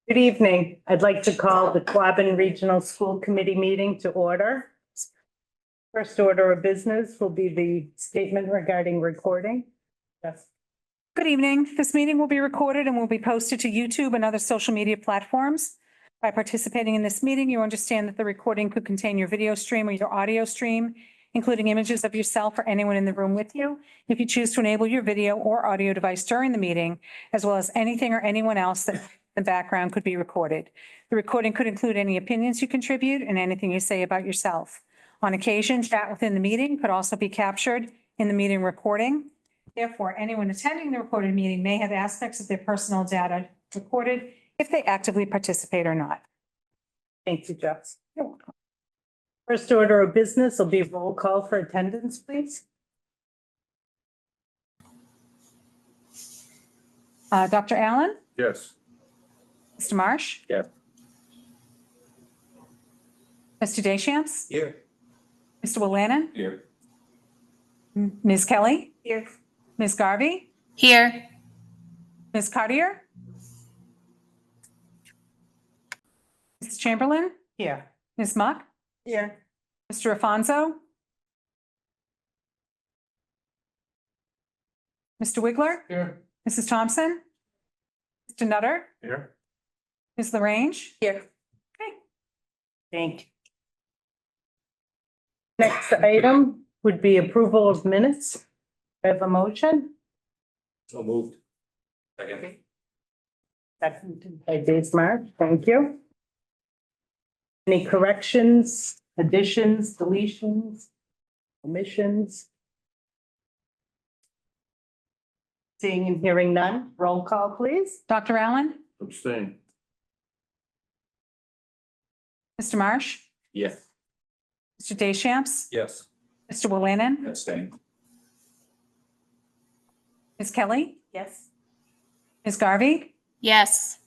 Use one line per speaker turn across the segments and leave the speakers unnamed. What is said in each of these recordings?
Good evening. I'd like to call the Quabbin Regional School Committee meeting to order. First order of business will be the statement regarding recording. Yes.
Good evening. This meeting will be recorded and will be posted to YouTube and other social media platforms. By participating in this meeting, you understand that the recording could contain your video stream or your audio stream, including images of yourself or anyone in the room with you. If you choose to enable your video or audio device during the meeting, as well as anything or anyone else that in the background could be recorded. The recording could include any opinions you contribute and anything you say about yourself. On occasion, chat within the meeting could also be captured in the meeting recording. Therefore, anyone attending the recorded meeting may have aspects of their personal data recorded if they actively participate or not.
Thank you, Jess. First order of business will be roll call for attendance, please.
Dr. Allen?
Yes.
Mr. Marsh?
Yes.
Mr. Deschamps?
Here.
Mr. Willannon?
Here.
Ms. Kelly?
Here.
Ms. Garvey?
Here.
Ms. Cartier? Mrs. Chamberlain?
Here.
Ms. Muck?
Here.
Mr. Afonso? Mr. Wigler?
Here.
Mrs. Thompson? Mr. Nutter?
Here.
Ms. LaRange?
Here. Okay. Thank you. Next item would be approval of minutes. I have a motion.
So moved. Second.
Seconded by Dave March. Thank you. Any corrections, additions, deletions, omissions? Seeing and hearing none, roll call, please.
Dr. Allen?
Abstain.
Mr. Marsh?
Yes.
Mr. Deschamps?
Yes.
Mr. Willannon?
Abstain.
Ms. Kelly?
Yes.
Ms. Garvey?
Yes.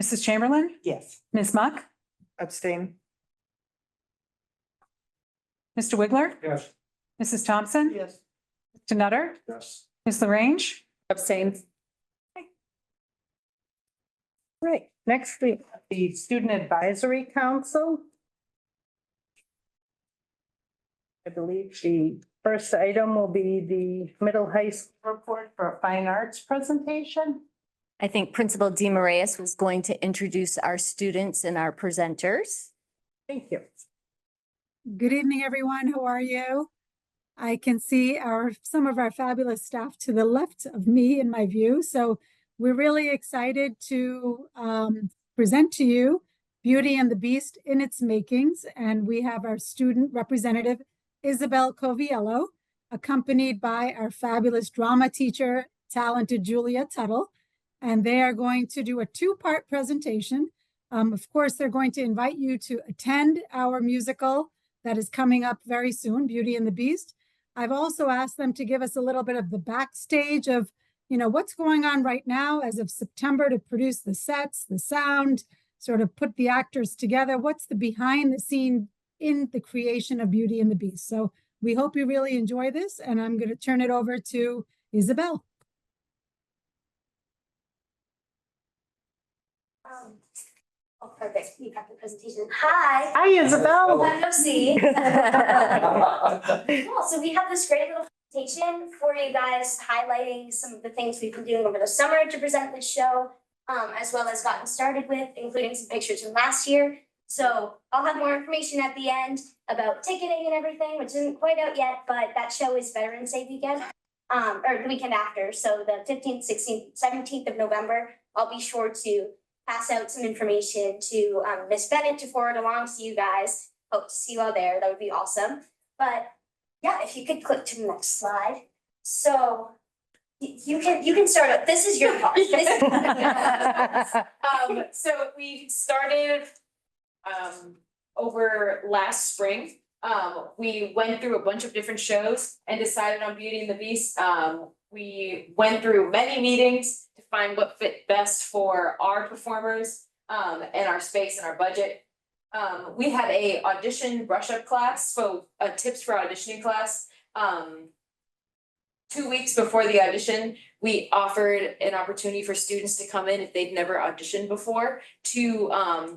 Mrs. Chamberlain?
Yes.
Ms. Muck?
Abstain.
Mr. Wigler?
Yes.
Mrs. Thompson?
Yes.
Mr. Nutter?
Yes.
Ms. LaRange?
Abstain. Right, next we have the Student Advisory Council. I believe the first item will be the middle high school report for a fine arts presentation.
I think Principal DeMarias was going to introduce our students and our presenters.
Thank you.
Good evening, everyone. How are you? I can see some of our fabulous staff to the left of me in my view. So we're really excited to present to you Beauty and the Beast in its makings. And we have our student representative, Isabel Coviello, accompanied by our fabulous drama teacher, talented Julia Tuttle. And they are going to do a two-part presentation. Of course, they're going to invite you to attend our musical that is coming up very soon, Beauty and the Beast. I've also asked them to give us a little bit of the backstage of, what's going on right now as of September to produce the sets, the sound, sort of put the actors together. What's the behind the scene in the creation of Beauty and the Beast? So we hope you really enjoy this, and I'm going to turn it over to Isabel.
Oh, perfect. You got the presentation. Hi.
Hi, Isabel.
Hello, C. Cool. So we have this great little presentation for you guys highlighting some of the things we've been doing over the summer to present this show, as well as gotten started with, including some pictures from last year. So I'll have more information at the end about ticketing and everything, which isn't quite out yet, but that show is Veterans Day weekend, or the weekend after. So the 15th, 16th, 17th of November, I'll be sure to pass out some information to Miss Bennett to forward along to you guys. Hope to see you all there. That would be awesome. But yeah, if you could click to the next slide. So you can start up. This is your part.
So we started over last spring. We went through a bunch of different shows and decided on Beauty and the Beast. We went through many meetings to find what fit best for our performers and our space and our budget. We had a audition brush up class, so tips for auditioning class. 2 weeks before the audition, we offered an opportunity for students to come in if they'd never auditioned before to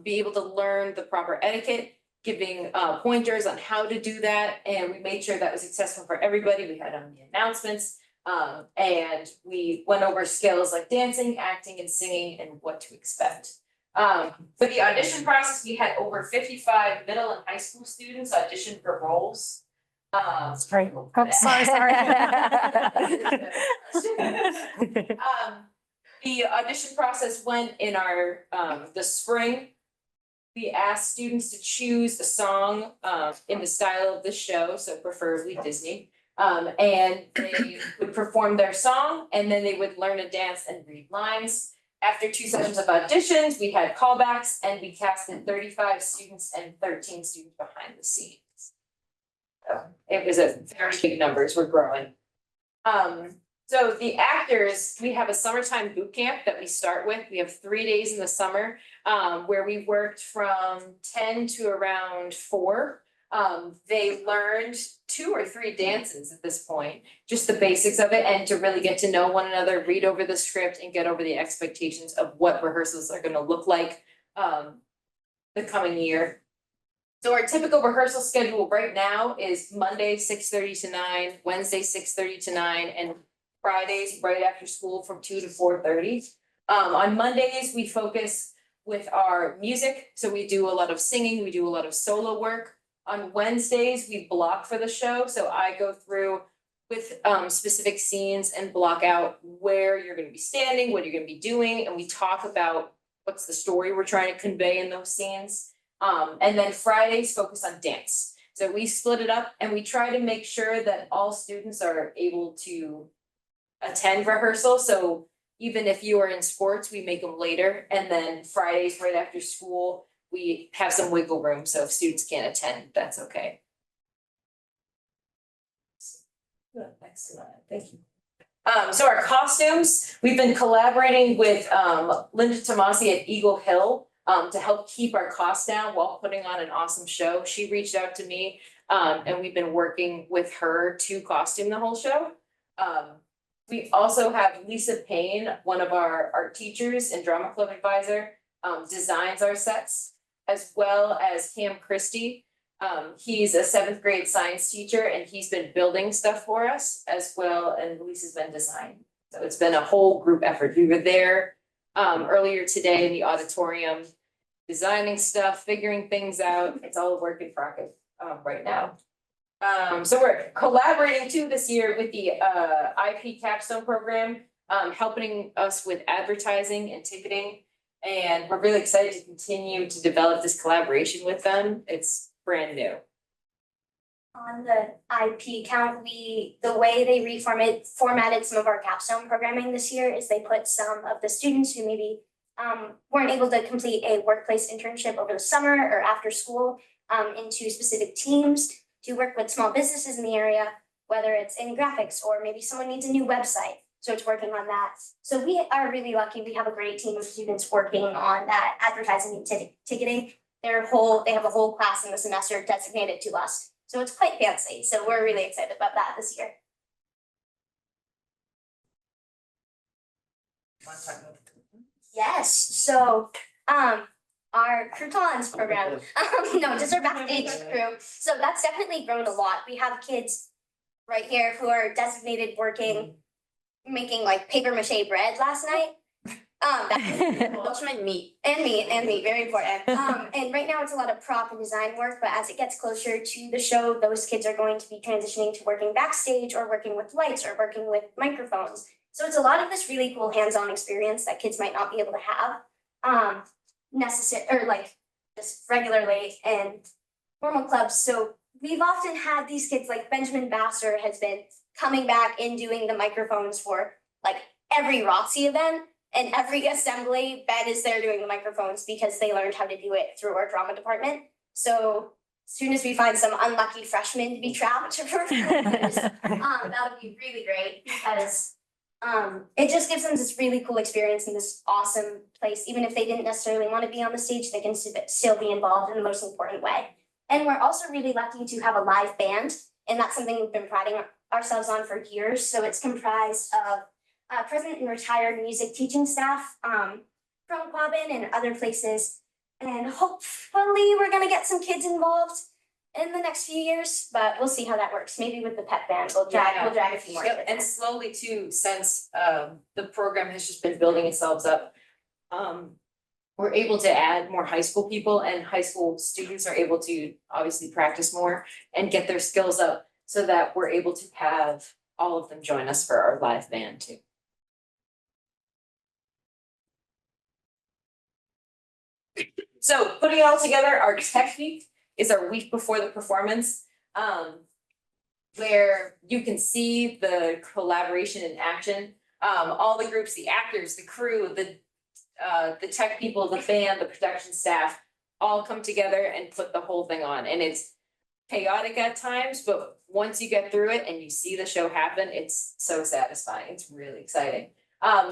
be able to learn the proper etiquette, giving pointers on how to do that, and we made sure that was accessible for everybody. We had on the announcements. And we went over skills like dancing, acting, and singing, and what to expect. For the audition process, we had over 55 middle and high school students audition for roles.
Sorry. Oh, sorry.
The audition process went in our, the spring. We asked students to choose a song, in the style of the show, so preferably Disney. And they would perform their song, and then they would learn to dance and read lines. After 2 sessions of auditions, we had callbacks, and we casted 35 students and 13 students behind the scenes. So it was a very big numbers, we're growing. So the actors, we have a summertime boot camp that we start with. We have 3 days in the summer, where we worked from 10 to around 4. They learned 2 or 3 dances at this point, just the basics of it, and to really get to know one another, read over the script, and get over the expectations of what rehearsals are gonna look like the coming year. So our typical rehearsal schedule right now is Monday, 6:30 to 9, Wednesday, 6:30 to 9, and Fridays right after school from 2 to 4:30. On Mondays, we focus with our music, so we do a lot of singing, we do a lot of solo work. On Wednesdays, we block for the show, so I go through with specific scenes and block out where you're gonna be standing, what you're gonna be doing, and we talk about what's the story we're trying to convey in those scenes. And then Fridays focus on dance. So we split it up and we try to make sure that all students are able to attend rehearsal, so even if you are in sports, we make them later, and then Fridays right after school, we have some wiggle room, so if students can't attend, that's okay. Good, excellent, thank you. So our costumes, we've been collaborating with Linda Tomasi at Eagle Hill to help keep our costs down while putting on an awesome show. She reached out to me and we've been working with her to costume the whole show. We also have Lisa Payne, one of our art teachers and drama club advisor, designs our sets, as well as Cam Christie. He's a 7th grade science teacher and he's been building stuff for us as well, and Lisa's been designing. So it's been a whole group effort. We were there earlier today in the auditorium, designing stuff, figuring things out. It's all a work in progress right now. So we're collaborating too this year with the IP capstone program, helping us with advertising and ticketing. And we're really excited to continue to develop this collaboration with them. It's brand new.
On the IP count, the way they formatted some of our capstone programming this year is they put some of the students who maybe weren't able to complete a workplace internship over the summer or after school into specific teams to work with small businesses in the area, whether it's in graphics or maybe someone needs a new website. So it's working on that. So we are really lucky. We have a great team of students working on that advertising and ticketing. They have a whole class in the semester designated to us. So it's quite fancy. So we're really excited about that this year. Yes, so our croutons program, no, just our backstage crew. So that's definitely grown a lot. We have kids right here who are designated working, making like paper mache bread last night.
Which meant meat.
And meat, very important. And right now it's a lot of prop and design work, but as it gets closer to the show, those kids are going to be transitioning to working backstage or working with lights or working with microphones. So it's a lot of this really cool hands-on experience that kids might not be able to have just regularly in normal clubs. So we've often had these kids like Benjamin Vassar has been coming back and doing the microphones for like every ROTC event and every assembly. Ben is there doing the microphones because they learned how to do it through our drama department. So as soon as we find some unlucky freshmen to be trapped for performers, that would be really great because it just gives them this really cool experience in this awesome place. Even if they didn't necessarily want to be on the stage, they can still be involved in the most important way. And we're also really lucky to have a live band, and that's something we've been priding ourselves on for years. So it's comprised of present and retired music teaching staff from Quabbin and other places. And hopefully we're gonna get some kids involved in the next few years, but we'll see how that works. Maybe with the pep band, we'll drag a few more.
Yep,
kids
and
in.
slowly too, since the program has just been building itself up. We're able to add more high school people, and high school students are able to obviously practice more and get their skills up so that we're able to have all of them join us for our live band too. So putting it all together, our tech week is our week before the performance. Where you can see the collaboration in action. All the groups, the actors, the crew, the tech people, the band, the production staff, all come together and put the whole thing on. And it's chaotic at times, but once you get through it and you see the show happen, it's so satisfying. It's really exciting.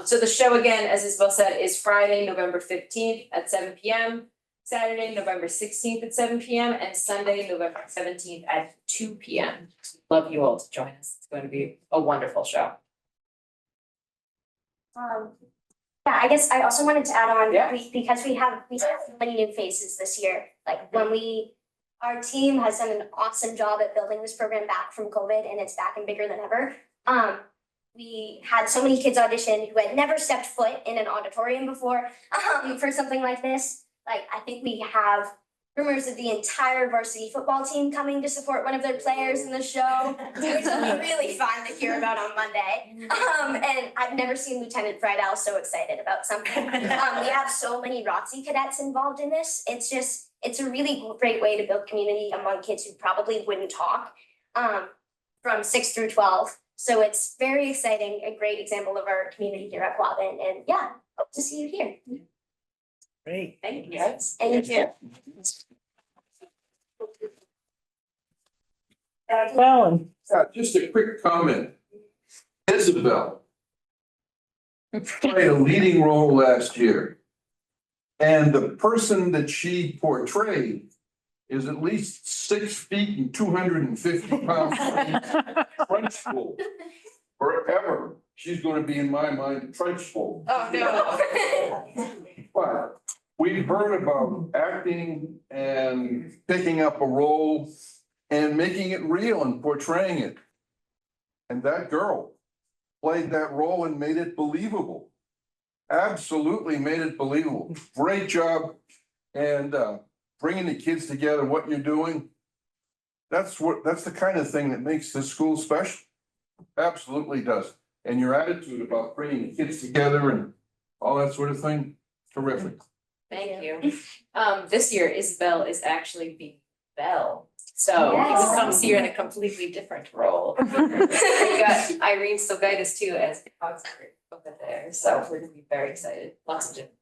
So the show again, as Isabel said, is Friday, November 15th at 7 p.m. Saturday, November 16th at 7 p.m. and Sunday, November 17th at 2 p.m. Love you all to join us. It's going to be a wonderful show.
Yeah, I guess I also wanted to add on,
Yeah.
because we have so many new faces this year. Like our team has done an awesome job at building this program back from COVID, and it's back and bigger than ever. We had so many kids audition who had never stepped foot in an auditorium before, for something like this. Like, I think we have rumors of the entire varsity football team coming to support one of their players in the show, which will be really fun to hear about on Monday. And I've never seen Lieutenant Friedel so excited about something. We have so many ROTC cadets involved in this. It's a really great way to build community among kids who probably wouldn't talk, from 6 through 12. So it's very exciting, a great example of our community here at Quabbin, and yeah, hope to see you here.
Great.
Thank you guys.
Thank you.
Well,
Just a quick comment. Isabel played a leading role last year. And the person that she portrayed is at least 6 feet and 250 pounds. Trench full. Forever, she's gonna be in my mind, trench full.
Oh, no.
But we've heard about acting and picking up a role and making it real and portraying it. And that girl played that role and made it believable. Absolutely made it believable. Great job. And bringing the kids together, what you're doing. That's the kind of thing that makes this school special. Absolutely does. And your attitude about bringing the kids together and all that sort of thing, terrific.
Thank you. This year Isabel is actually being Belle. So you
Yes.
will come see her in a completely different role. We got Irene Stilgaitis too as the concert over there. So we're gonna be very excited. Lots of different.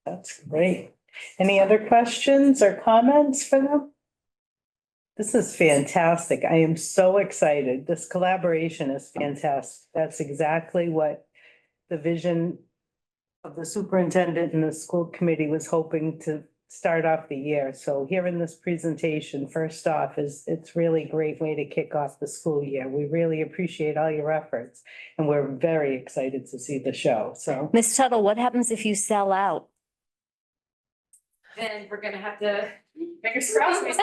that's great. Any other questions or comments for them? This is fantastic. I am so excited. This collaboration is fantastic. That's exactly what the vision of the superintendent and the school committee was hoping to start off the year. So hearing this presentation, first off, it's really a great way to kick off the school year. We really appreciate all your efforts, and we're very excited to see the show. So
Ms. Tuttle, what happens if you sell out?
Then we're gonna have to, fingers crossed. Have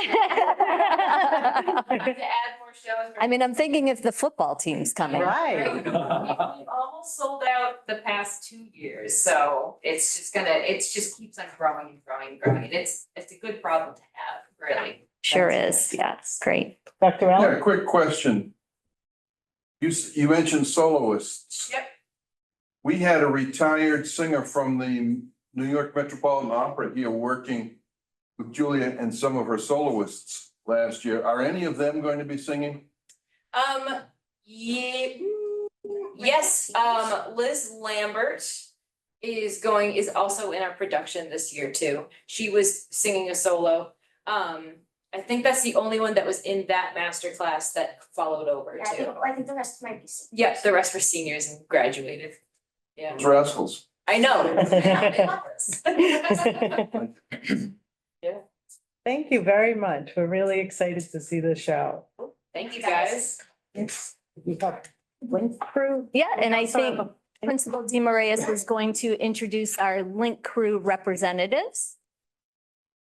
to add more shows.
I mean, I'm thinking if the football team's coming.
right.
We've almost sold out the past 2 years, so it just keeps on growing and growing and growing. And it's a good problem to have, really.
Sure is. Yeah, it's great.
Dr.
Yeah,
Allen?
quick question. You mentioned soloists.
Yep.
We had a retired singer from the New York Metropolitan Opera here working with Julia and some of her soloists last year. Are any of them going to be singing?
Yeah, yes, Liz Lambert is also in our production this year too. She was singing a solo. I think that's the only one that was in that master class that followed over
Yeah,
too.
I think the rest might be.
Yes, the rest were seniors and graduated. Yeah,
Those rascals.
I know.
Thank you very much. We're really excited to see the show.
Thank you, guys.
You have link crew?
Yeah, and I
Sorry.
think Principal DeMarias is going to introduce our Link Crew representatives.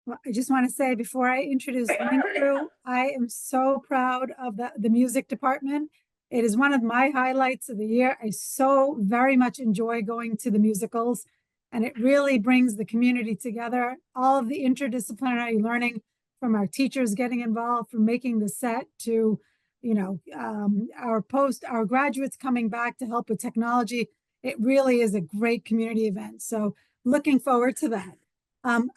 Well, I just want to say before I introduce Link Crew, I am so proud of the music department. It is one of my highlights of the year. I so very much enjoy going to the musicals, and it really brings the community together. All of the interdisciplinary learning from our teachers getting involved, from making the set to, our graduates coming back to help with technology. It really is a great community event. So looking forward to that.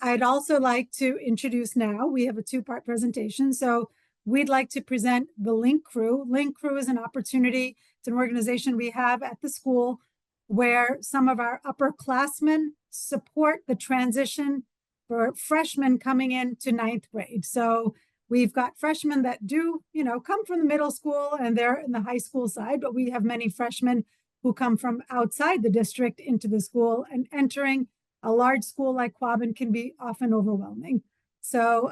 I'd also like to introduce now, we have a two-part presentation. So we'd like to present the Link Crew. Link Crew is an opportunity. It's an organization we have at the school where some of our upperclassmen support the transition for freshmen coming into ninth grade. So we've got freshmen that do, come from the middle school and they're in the high school side, but we have many freshmen who come from outside the district into the school, and entering a large school like Quabbin can be often overwhelming. So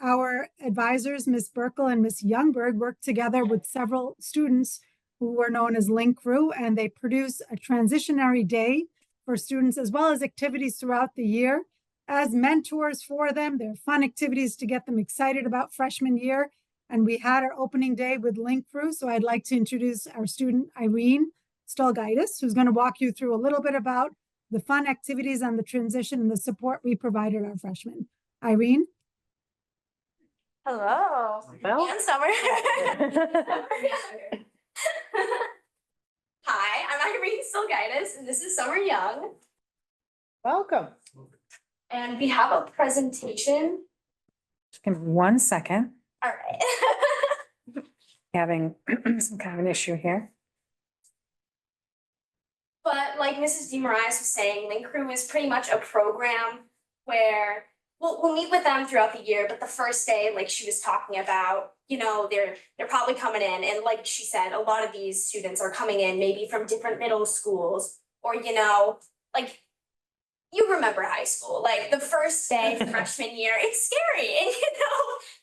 our advisors, Ms. Burkle and Ms. Youngberg, work together with several students who are known as Link Crew, and they produce a transitionary day for students as well as activities throughout the year as mentors for them. They're fun activities to get them excited about freshman year. And we had our opening day with Link Crew. So I'd like to introduce our student, Irene Stolgaitis, who's going to walk you through a little bit about the fun activities on the transition and the support we provided our freshmen. Irene?
Hello.
Well.
And Summer. Hi, I'm Irene Stolgaitis, and this is Summer Young.
Welcome.
And we have a presentation.
Just give me 1 second.
All right.
Having some kind of an issue here.
But like Mrs. DeMarias was saying, Link Crew is pretty much a program where we'll meet with them throughout the year, but the first day, like she was talking about, they're probably coming in, and like she said, a lot of these students are coming in maybe from different middle schools, or like you remember high school, like the first day of freshman year, it's scary, and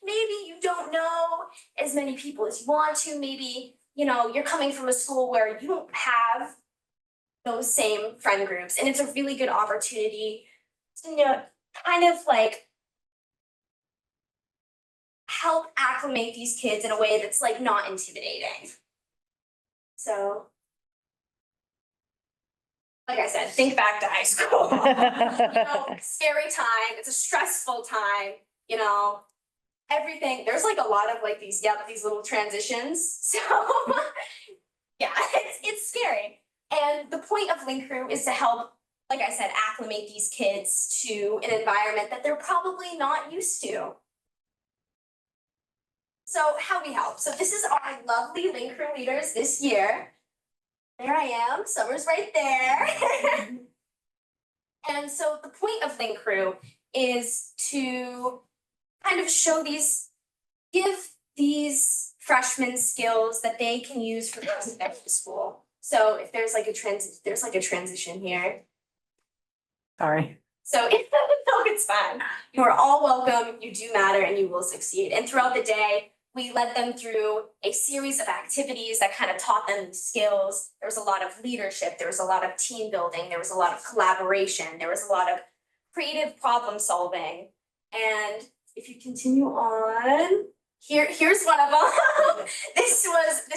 maybe you don't know as many people as you want to, maybe you're coming from a school where you don't have those same friend groups, and it's a really good opportunity to kind of like help acclimate these kids in a way that's like not intimidating. So like I said, think back to high school. Scary time, it's a stressful time, everything. There's like a lot of like these little transitions. So yeah, it's scary. And the point of Link Crew is to help, like I said, acclimate these kids to an environment that they're probably not used to. So how we help? So this is our lovely Link Crew leaders this year. There I am, Summer's right there. And so the point of Link Crew is to kind of give these freshmen skills that they can use for the rest of their school. So if there's like a transition here.
Sorry.
So it's fine. You are all welcome, you do matter, and you will succeed. And throughout the day, we led them through a series of activities that kind of taught them skills. There was a lot of leadership, there was a lot of team building, there was a lot of collaboration, there was a lot of creative problem solving. And if you continue on, here's one of them. This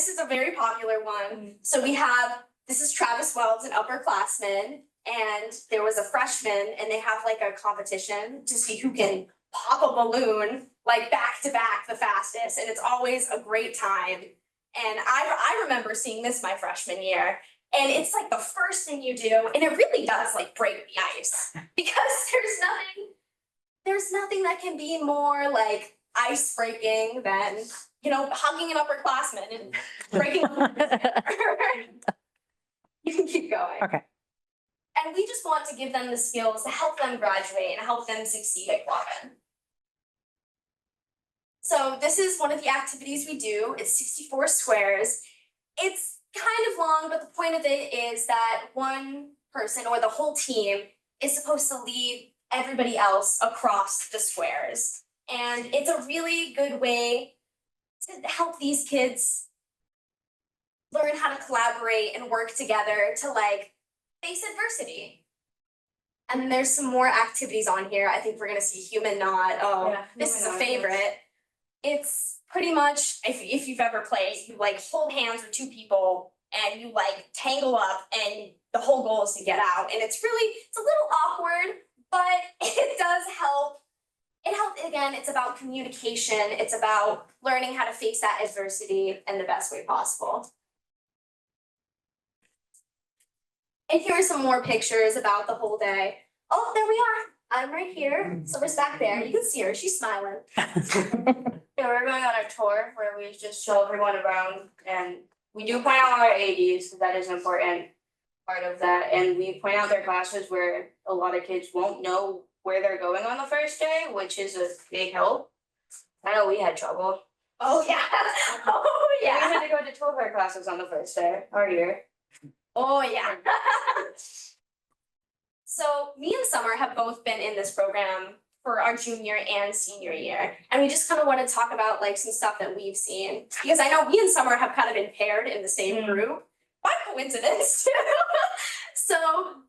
is a very popular one. So this is Travis Wells, an upperclassman, and there was a freshman, and they have like a competition to see who can pop a balloon like back to back the fastest, and it's always a great time. And I remember seeing this my freshman year, and it's like the first thing you do, and it really does like break the ice, because there's nothing that can be more like ice breaking than hugging an upperclassman and breaking. You can keep going.
Okay.
And we just want to give them the skills to help them graduate and help them succeed at Quabbin. So this is one of the activities we do. It's 64 squares. It's kind of long, but the point of it is that one person or the whole team is supposed to lead everybody else across the squares. And it's a really good way to help these kids learn how to collaborate and work together to like face adversity. And then there's some more activities on here. I think we're gonna see human knot. Oh,
Yeah,
this is a
human knot, yes.
favorite. It's pretty much, if you've ever played, you like hold hands with two people and you like tangle up and the whole goal is to get out. And it's a little awkward, but it does help. It helps, again, it's about communication. It's about learning how to face that adversity in the best way possible. And here are some more pictures about the whole day. Oh, there we are. I'm right here. Silver's back there. You can see her. She's smiling.
Yeah, we're going on a tour where we just show everyone around and we do point out our ADs, because that is an important part of that. And we point out their classes where a lot of kids won't know where they're going on the first day, which is a big help. I know we had trouble.
Oh, yeah. Oh,
We
yeah.
had to go to two of our classes on the first day, our year.
Oh, yeah. So me and Summer have both been in this program for our junior and senior year. And we just kind of want to talk about like some stuff that we've seen. Because I know me and Summer have kind of been paired in the same group by coincidence too. So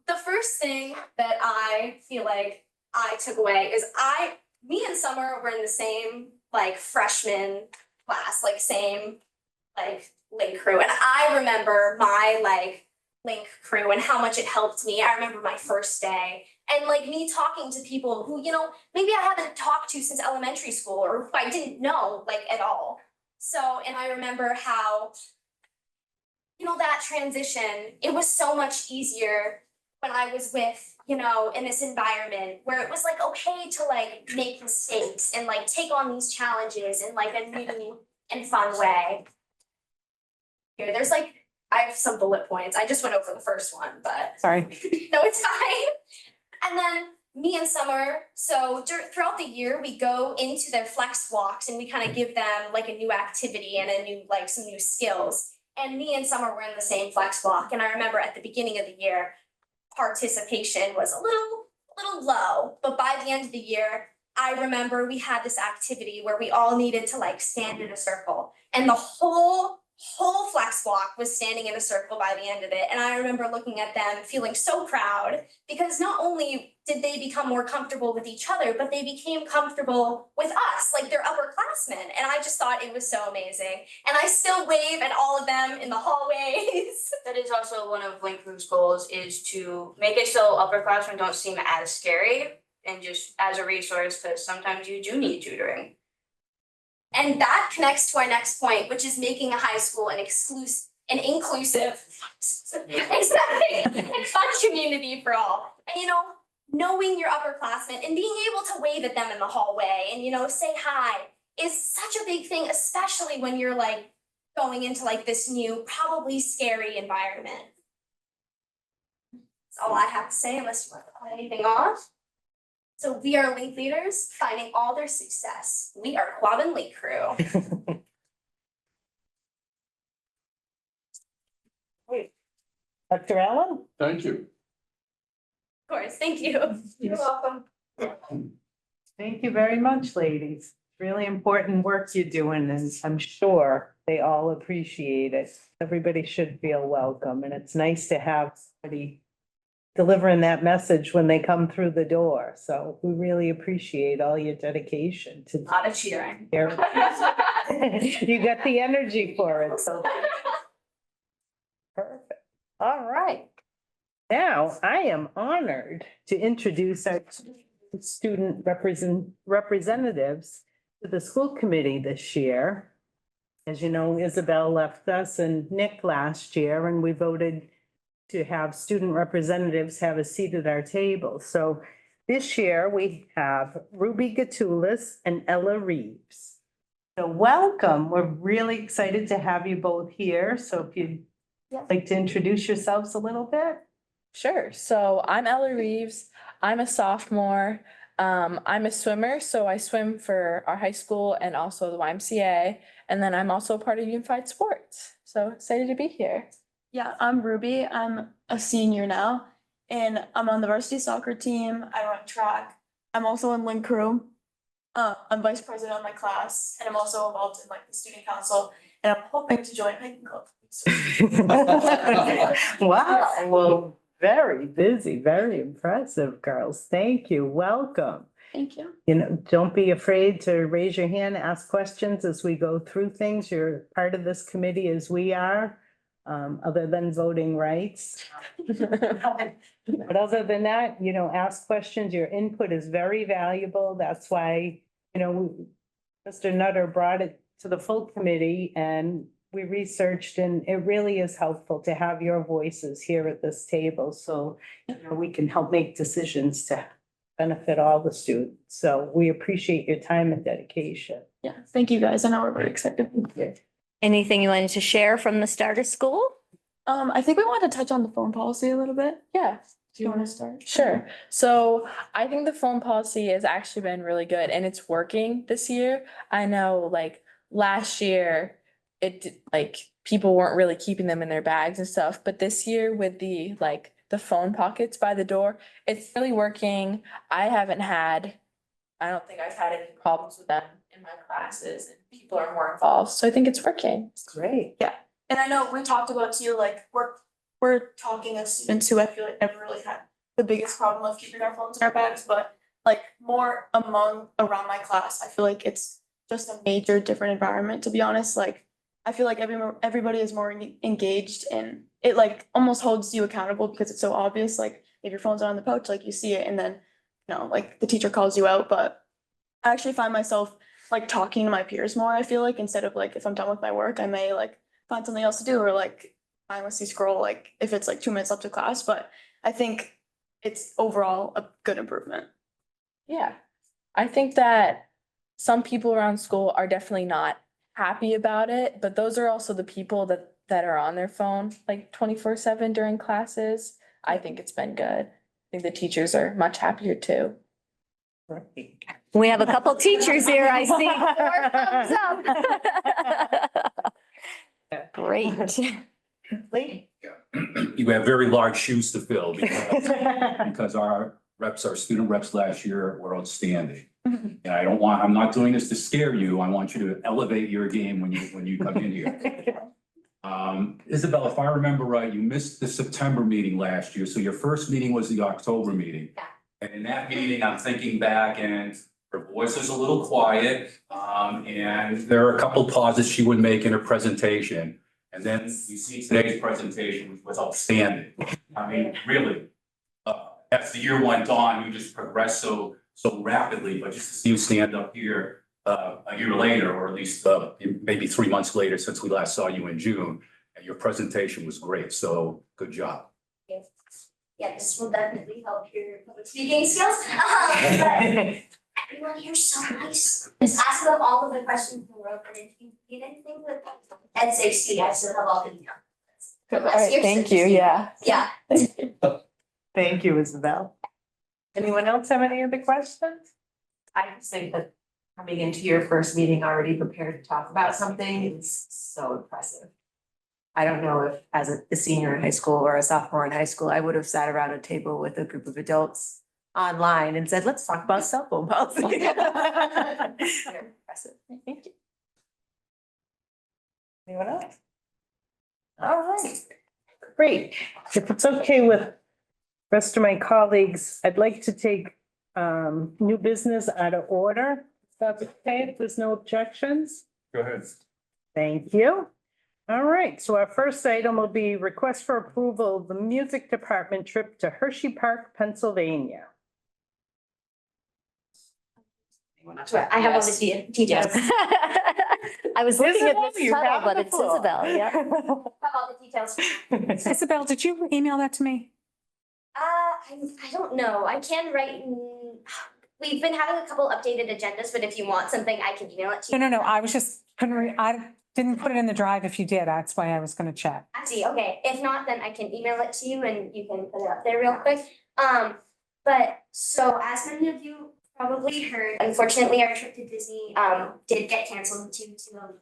the first thing that I feel like I took away is me and Summer were in the same like freshman class, like same like link crew. And I remember my like link crew and how much it helped me. I remember my first day and like me talking to people who, you know, maybe I haven't talked to since elementary school or who I didn't know like at all. So, and I remember how, you know, that transition, it was so much easier when I was with, you know, in this environment where it was like okay to like make mistakes and like take on these challenges in like a new and fun way. Here, there's like, I have some bullet points. I just went over the first one, but
Sorry.
no, it's fine. And then me and Summer, so throughout the year, we go into their flex walks and we kind of give them like a new activity and a new, like some new skills. And me and Summer were in the same flex walk. And I remember at the beginning of the year, participation was a little low, but by the end of the year, I remember we had this activity where we all needed to like stand in a circle and the whole flex block was standing in a circle by the end of it. And I remember looking at them feeling so proud because not only did they become more comfortable with each other, but they became comfortable with us, like they're upperclassmen. And I just thought it was so amazing. And I still wave at all of them in the hallways.
That is also one of Link Crew's goals, is to make it so upperclassmen don't seem as scary and just as a resource, because sometimes you do need tutoring.
And that connects to our next point, which is making a high school an inclusive, accepting, and fun community for all. And you know, knowing your upperclassmen and being able to wave at them in the hallway and you know, say hi is such a big thing, especially when you're like going into like this new, probably scary environment. That's all I have to say, unless you want to put anything off. So we are link leaders, finding all their success. We are Quabbin Link Crew.
Dr. Allen?
Thank you.
Of course, thank you. You're welcome.
Thank you very much, ladies. Really important work you're doing, and I'm sure they all appreciate it. Everybody should feel welcome, and it's nice to have somebody delivering that message when they come through the door. So we really appreciate all your dedication to.
A lot of cheering.
You got the energy for it, so. Perfect. All right. Now, I am honored to introduce our student representatives to the school committee this year. As you know, Isabel left us and Nick last year, and we voted to have student representatives have a seat at our table. So this year we have Ruby Gatulis and Ella Reeves. So welcome. We're really excited to have you both here. So if you'd like to introduce yourselves a little bit.
Sure. So I'm Ella Reeves. I'm a sophomore. I'm a swimmer, so I swim for our high school and also the YMCA. And then I'm also part of Unified Sports. So excited to be here.
Yeah, I'm Ruby. I'm a senior now, and I'm on the varsity soccer team. I run track. I'm also in Link Crew. I'm vice president of my class, and I'm also involved in like the student council, and I'm hoping to join hiking club.
Wow, well, very busy, very impressive, girls. Thank you. Welcome.
Thank you.
You know, don't be afraid to raise your hand, ask questions as we go through things. You're part of this committee as we are, other than voting rights. But other than that, you know, ask questions. Your input is very valuable. That's why, you know, Mr. Nutter brought it to the full committee and we researched, and it really is helpful to have your voices here at this table. So, you know, we can help make decisions to benefit all the students. So we appreciate your time and dedication.
Yeah, thank you guys. I know we're very excited.
Anything you wanted to share from the start of school?
I think we wanted to touch on the phone policy a little bit.
Yeah.
Do you want to start?
Sure. So I think the phone policy has actually been really good and it's working this year. I know like last year, people weren't really keeping them in their bags and stuff, but this year with the phone pockets by the door, it's really working. I don't think I've had any problems with them in my classes and people are more involved. So I think it's working.
Great.
And I know we talked about too, like we're talking as students who I feel like never really had the biggest problem of keeping our phones in our bags, but like more around my class, I feel like it's just a major different environment, to be honest. Like I feel like everybody is more engaged and it like almost holds you accountable because it's so obvious. Like if your phone's on the pouch, like you see it and then, you know, like the teacher calls you out. But I actually find myself like talking to my peers more, I feel like, instead of like if I'm done with my work, I may like find something else to do or like mindlessly scroll like if it's like 2 minutes left to class. But I think it's overall a good improvement.
Yeah. I think that some people around school are definitely not happy about it, but those are also the people that are on their phone like 24/7 during classes. I think it's been good. I think the teachers are much happier too.
We have a couple teachers here, I see. 4 thumbs up. Great.
You have very large shoes to fill because our student reps last year were outstanding. And I'm not doing this to scare you. I want you to elevate your game when you come in here. Isabel, if I remember right, you missed the September meeting last year. So your first meeting was the October meeting.
Yeah.
And in that meeting, I'm thinking back and her voice is a little quiet. And there are a couple pauses she would make in her presentation. And then you see today's presentation, which was outstanding. I mean, really, as the year went on, you just progressed so rapidly, but just to see you stand up here a year later, or at least maybe 3 months later since we last saw you in June, and your presentation was great. So good job.
Yeah, this will definitely help your public speaking skills. But everyone here is so nice. Just ask them all of the questions in the room, and if you need anything with NSAC, I still have all the details.
All right, thank you. Yeah.
Yeah.
Thank you, Isabel. Anyone else have any other questions?
I just think that coming into your first meeting already prepared to talk about something is so impressive. I don't know if as a senior in high school or a sophomore in high school, I would have sat around a table with a group of adults online and said, let's talk about cell phone policy. Very impressive. Thank you.
Anyone else? All right, great. If it's okay with the rest of my colleagues, I'd like to take new business out of order. If that's okay, if there's no objections.
Go ahead.
Thank you. All right, so our first item will be request for approval of the music department trip to Hershey Park, Pennsylvania.
I have all the details.
I was looking at this
You
title,
have
but
the
it's
floor.
Isabel, yeah.
I have all the details.
Isabel, did you email that to me?
I don't know. I can write. We've been having a couple updated agendas, but if you want something, I can email it to you.
No, I was just, I didn't put it in the drive. If you did, that's why I was gonna check.
I see. Okay. If not, then I can email it to you and you can put it up there real quick. But so as many of you probably heard, unfortunately, our trip to Disney did get canceled due to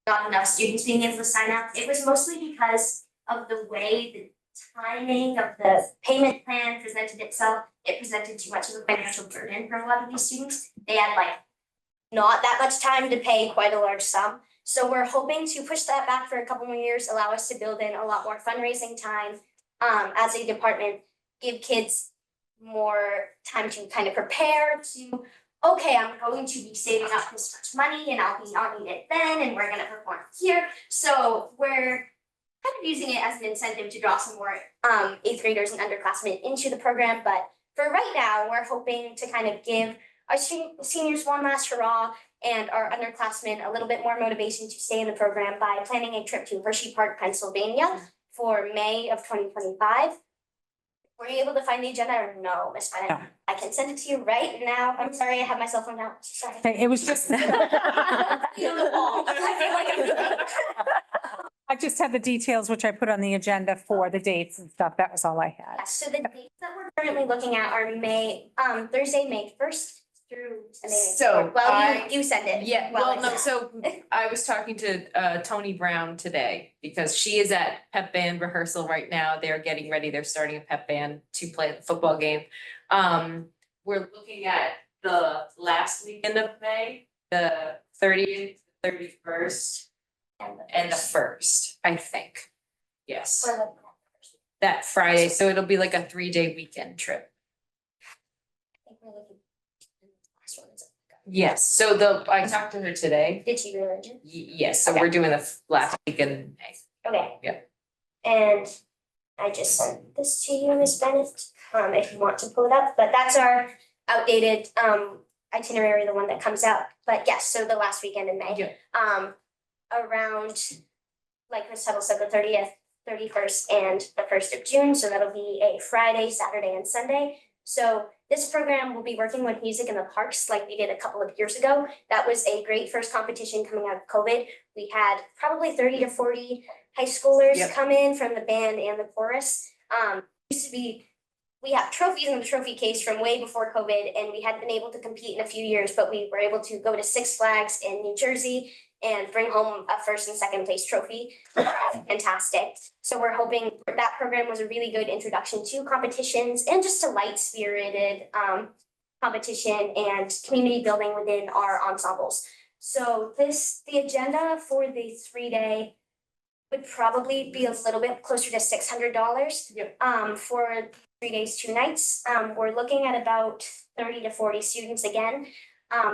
not enough students being able to sign up. It was mostly because of the way the timing of the payment plan presented itself. It presented too much of a financial burden for a lot of these students. They had like not that much time to pay quite a large sum. So we're hoping to push that back for a couple more years, allow us to build in a lot more fundraising time as a department, give kids more time to kind of prepare to, okay, I'm going to be saving up this much money and I'll be on it then, and we're gonna perform here. So we're kind of using it as an incentive to draw some more eighth graders and underclassmen into the program. But for right now, we're hoping to kind of give our seniors one last hurrah and our underclassmen a little bit more motivation to stay in the program by planning a trip to Hershey Park, Pennsylvania for May of 2025. Were you able to find the agenda or no, Miss Bennett?
No.
I can send it to you right now. I'm sorry, I have my cell phone out. Sorry.
Okay, it was just.
On the wall. I feel like
I just had the details, which I put on the agenda for the dates and stuff. That was all I had.
Yeah, so the dates that we're currently looking at are Thursday, May 1st through May.
So
Well,
I-
you send it.
Yeah,
Well,
well, no, so I was talking to Tony Brown today because she is at pep band rehearsal right now. They're getting ready. They're starting a pep band to play the football game. We're looking at the last weekend of May, the 30th, 31st, and the 1st, I think. Yes,
For the-
that Friday. So it'll be like a 3-day weekend trip.
I think we're looking- last one is-
Yes, so I talked to her today.
Did she rearrange it?
Yes, so
Okay.
we're doing the last weekend in May.
Okay.
Yeah.
And I just sent this to you, Ms. Bennett, if you want to pull it up, but that's our outdated itinerary, the one that comes out. But yes, so the last weekend in May.
Yeah.
Around, like Ms. Tuttle said, the 30th, 31st, and the 1st of June, so that'll be a Friday, Saturday, and Sunday. So this program will be working with Music in the Parks like we did a couple of years ago. That was a great first competition coming out of COVID. We had probably 30 to 40 high schoolers
Yep.
come in from the band and the chorus. Used to be, we have trophies in the trophy case from way before COVID, and we hadn't been able to compete in a few years, but we were able to go to Six Flags in New Jersey and bring home a first and second place trophy. Fantastic. So we're hoping that program was a really good introduction to competitions and just a light spirited competition and community building within our ensembles. So the agenda for the 3-day would probably be a little bit closer to $600.
Yep.
For 3 days, 2 nights. We're looking at about 30 to 40 students again.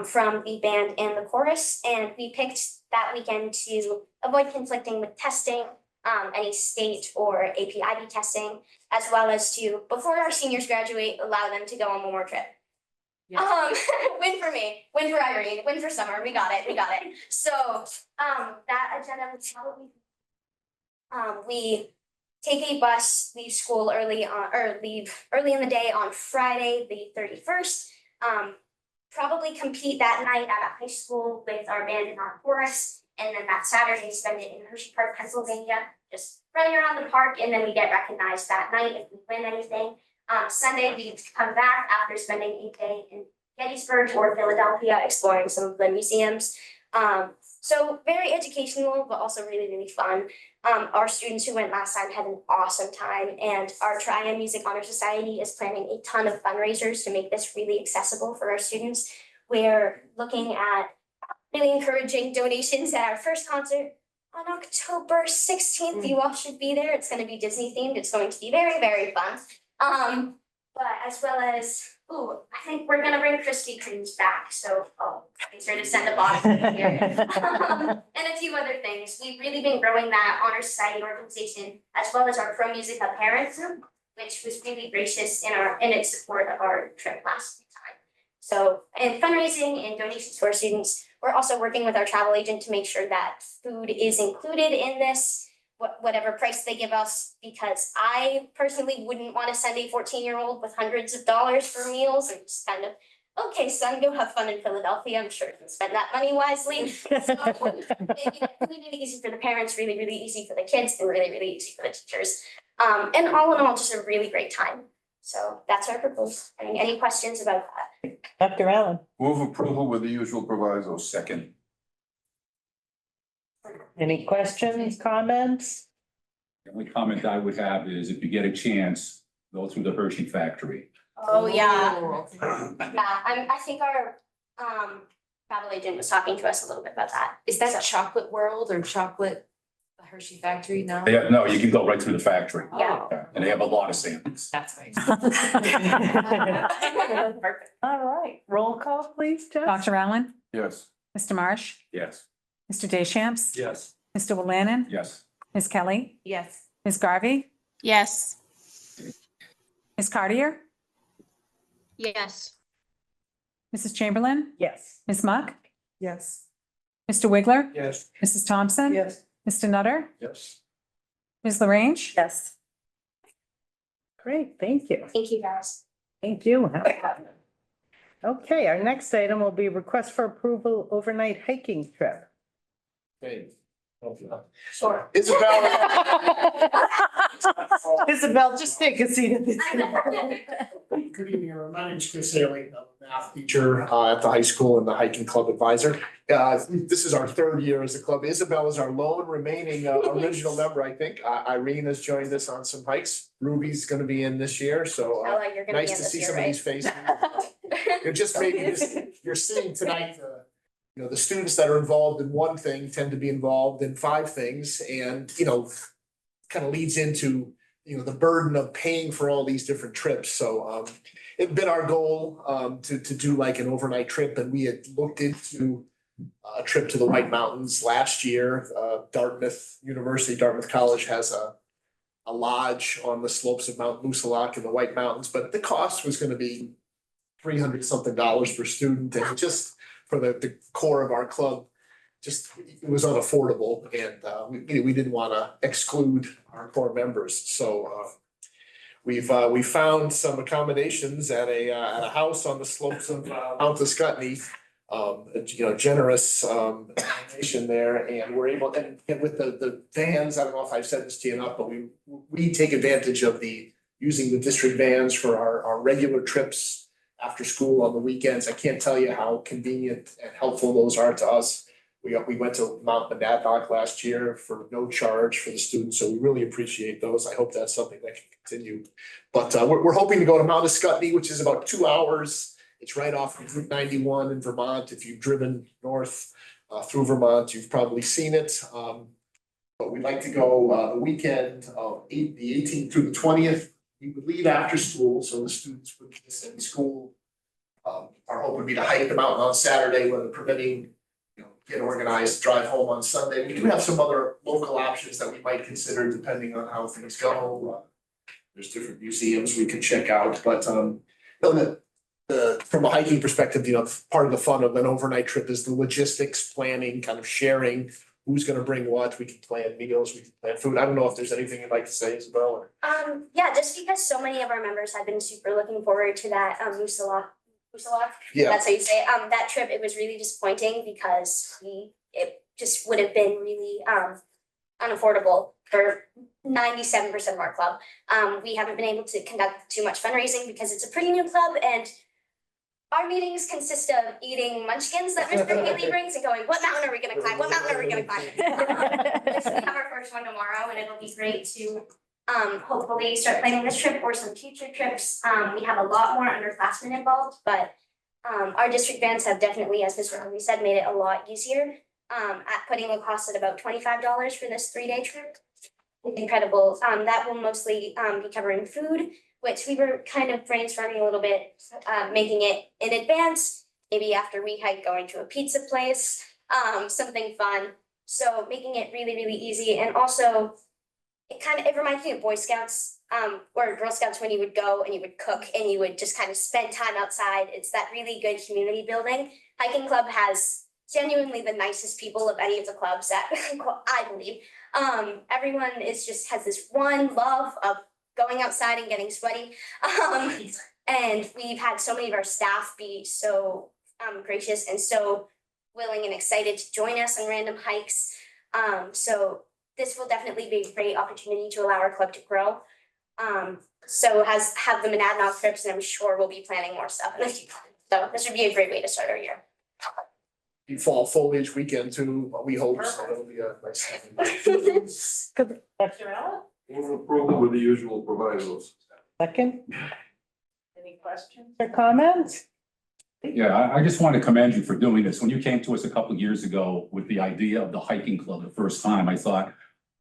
From the band and the chorus, and we picked that weekend to avoid conflicting with testing, any state or APIB testing, as well as to, before our seniors graduate, allow them to go on one more trip.
Yeah.
Win for me, win for Irene, win for Summer, we got it. So, that agenda would probably, we take a bus, leave school early on, or leave early in the day on Friday, the 31st. Probably compete that night at a high school with our band and our chorus, and then that Saturday spend it in Hershey Park, Pennsylvania, just running around the park, and then we get recognized that night if we win anything. Sunday, we come back after spending a day in Gettysburg or Philadelphia exploring some of the museums. So very educational, but also really, really fun. Our students who went last time had an awesome time, and our Triad Music Honor Society is planning a ton of fundraisers to make this really accessible for our students. We're looking at really encouraging donations at our first concert on October 16th. You all should be there. It's going to be Disney themed. It's going to be very, very fun. But as well as, I think we're gonna bring Krispy Kremes back, so be sure to send a box here. And a few other things. We've really been growing that Honor Society organization as well as our Pro Musica parents group, which was really gracious in its support of our trip last time. So, and fundraising and donations to our students, we're also working with our travel agent to make sure that food is included in this, whatever price they give us, because I personally wouldn't want to send a 14-year-old with hundreds of dollars for meals and just kind of, okay, son, go have fun in Philadelphia. I'm sure you can spend that money wisely. So, really, really easy for the parents, really, really easy for the kids, and really, really easy for the teachers. And all in all, just a really great time. So that's our proposal. Any questions about that?
Dr. Allen,
Move approval with the usual provisos.
Second.
any questions, comments?
The only comment I would have is if you get a chance, go through the Hershey factory.
Oh, yeah. Yeah, I think our travel agent was talking to us a little bit about that.
Is that Chocolate World or Chocolate Hershey Factory? No?
Yeah, no, you can go right through the factory.
Yeah.
Yeah, and they have a lot of samples.
That's nice.
Dr.
All right, roll call, please, Jess.
Allen,
Yes.
Mr. Marsh,
Yes.
Mr. Deschamps,
Yes.
Mr. Willannon,
Yes.
Ms. Kelly,
Yes.
Ms. Garvey,
Yes.
Ms. Cartier,
Yes.
Mrs. Chamberlain,
Yes.
Ms. Muck,
Yes.
Mr. Wiggler,
Yes.
Mrs. Thompson.
Yes.
Mr. Nutter,
Yes.
Ms. LaRange.
Yes. Great, thank you.
Thank you, guys.
Thank you. Okay, our next item will be request for approval overnight hiking trip.
Okay.
Sure.
Isabel.
Isabel, just take a seat at this.
Good evening, everyone. My name is Chris Haley. I'm a math teacher at the high school and the hiking club advisor. This is our third year as a club. Isabel is our lone remaining original member, I think. Irene has joined us on some hikes. Ruby's gonna be in this year, so
Ella, you're gonna be in
nice to
this
see
year,
some of these
right?
faces. You're just maybe you're seeing tonight, the students that are involved in one thing tend to be involved in five things and, kind of leads into the burden of paying for all these different trips. So it'd been our goal to do like an overnight trip, and we had looked into a trip to the White Mountains last year. Dartmouth College has a lodge on the slopes of Mount Moosilauke in the White Mountains, but the cost was going to be $300-something per student, and just for the core of our club, just it was unaffordable, and we didn't want to exclude our core members. So we found some accommodations at a house on the slopes of Mount Ascutney. Generous accommodation there, and we're able, and with the vans, I don't know if I've said this to you enough, but we take advantage of using the district vans for our regular trips after school on the weekends. I can't tell you how convenient and helpful those are to us. We went to Mount Monadnock last year for no charge for the students, so we really appreciate those. I hope that's something that can continue. But we're hoping to go to Mount Ascutney, which is about 2 hours. It's right off of Route 91 in Vermont. If you've driven north through Vermont, you've probably seen it. But we'd like to go the weekend of the 18th through the 20th. We would leave after school, so the students would miss any school. Our hope would be to hike the mountain on Saturday, weather permitting, get organized, drive home on Sunday. We do have some other local options that we might consider depending on how things go. There's different museums we can check out, but from a hiking perspective, part of the fun of an overnight trip is the logistics, planning, kind of sharing who's gonna bring what. We can plan meals, we can plan food. I don't know if there's anything you'd like to say, Isabel, or.
Yeah, just because so many of our members have been super looking forward to that, Moosilauke.
Yeah.
That's how you say it. That trip, it was really disappointing because it just would have been really, unaffordable for 97% of our club. We haven't been able to conduct too much fundraising because it's a pretty new club, and our meetings consist of eating munchkins that Mr. Haley brings and going, what mountain are we gonna climb? What mountain are we gonna climb? We have our first one tomorrow, and it'll be great to hopefully start planning this trip or some future trips. We have a lot more underclassmen involved, but our district bands have definitely, as Mr. Henry said, made it a lot easier at putting a cost at about $25 for this 3-day trip. It's incredible. That will mostly be covering food, which we were kind of brainstorming a little bit, making it in advance, maybe after we hike, going to a pizza place, something fun. So making it really, really easy. And also it reminds me of Boy Scouts, or Girl Scouts, when you would go and you would cook and you would just kind of spend time outside. It's that really good community building. Hiking club has genuinely the nicest people of any of the clubs that I believe. Everyone has this one love of going outside and getting sweaty. And we've had so many of our staff be so gracious and so willing and excited to join us on random hikes. So this will definitely be a great opportunity to allow our club to grow. So have the Monadnock trips, and I'm sure we'll be planning more stuff in the future. So this would be a great way to start our year.
Fall foliage weekend too, we hope, so it'll be a nice.
Dr. Allen?
Move approval with the usual provisos.
Second? Any questions or comments?
Yeah, I just want to commend you for doing this. When you came to us a couple of years ago with the idea of the hiking club the first time, I thought,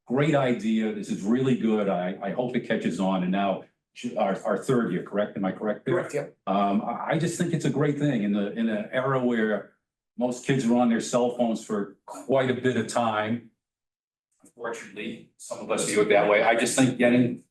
great idea. This is really good. I hope it catches on. And now our third year, correct? Am I correct there?
Correct, yeah.
I just think it's a great thing in an era where most kids are on their cell phones for quite a bit of time. Unfortunately, some of us view it that way. I just think getting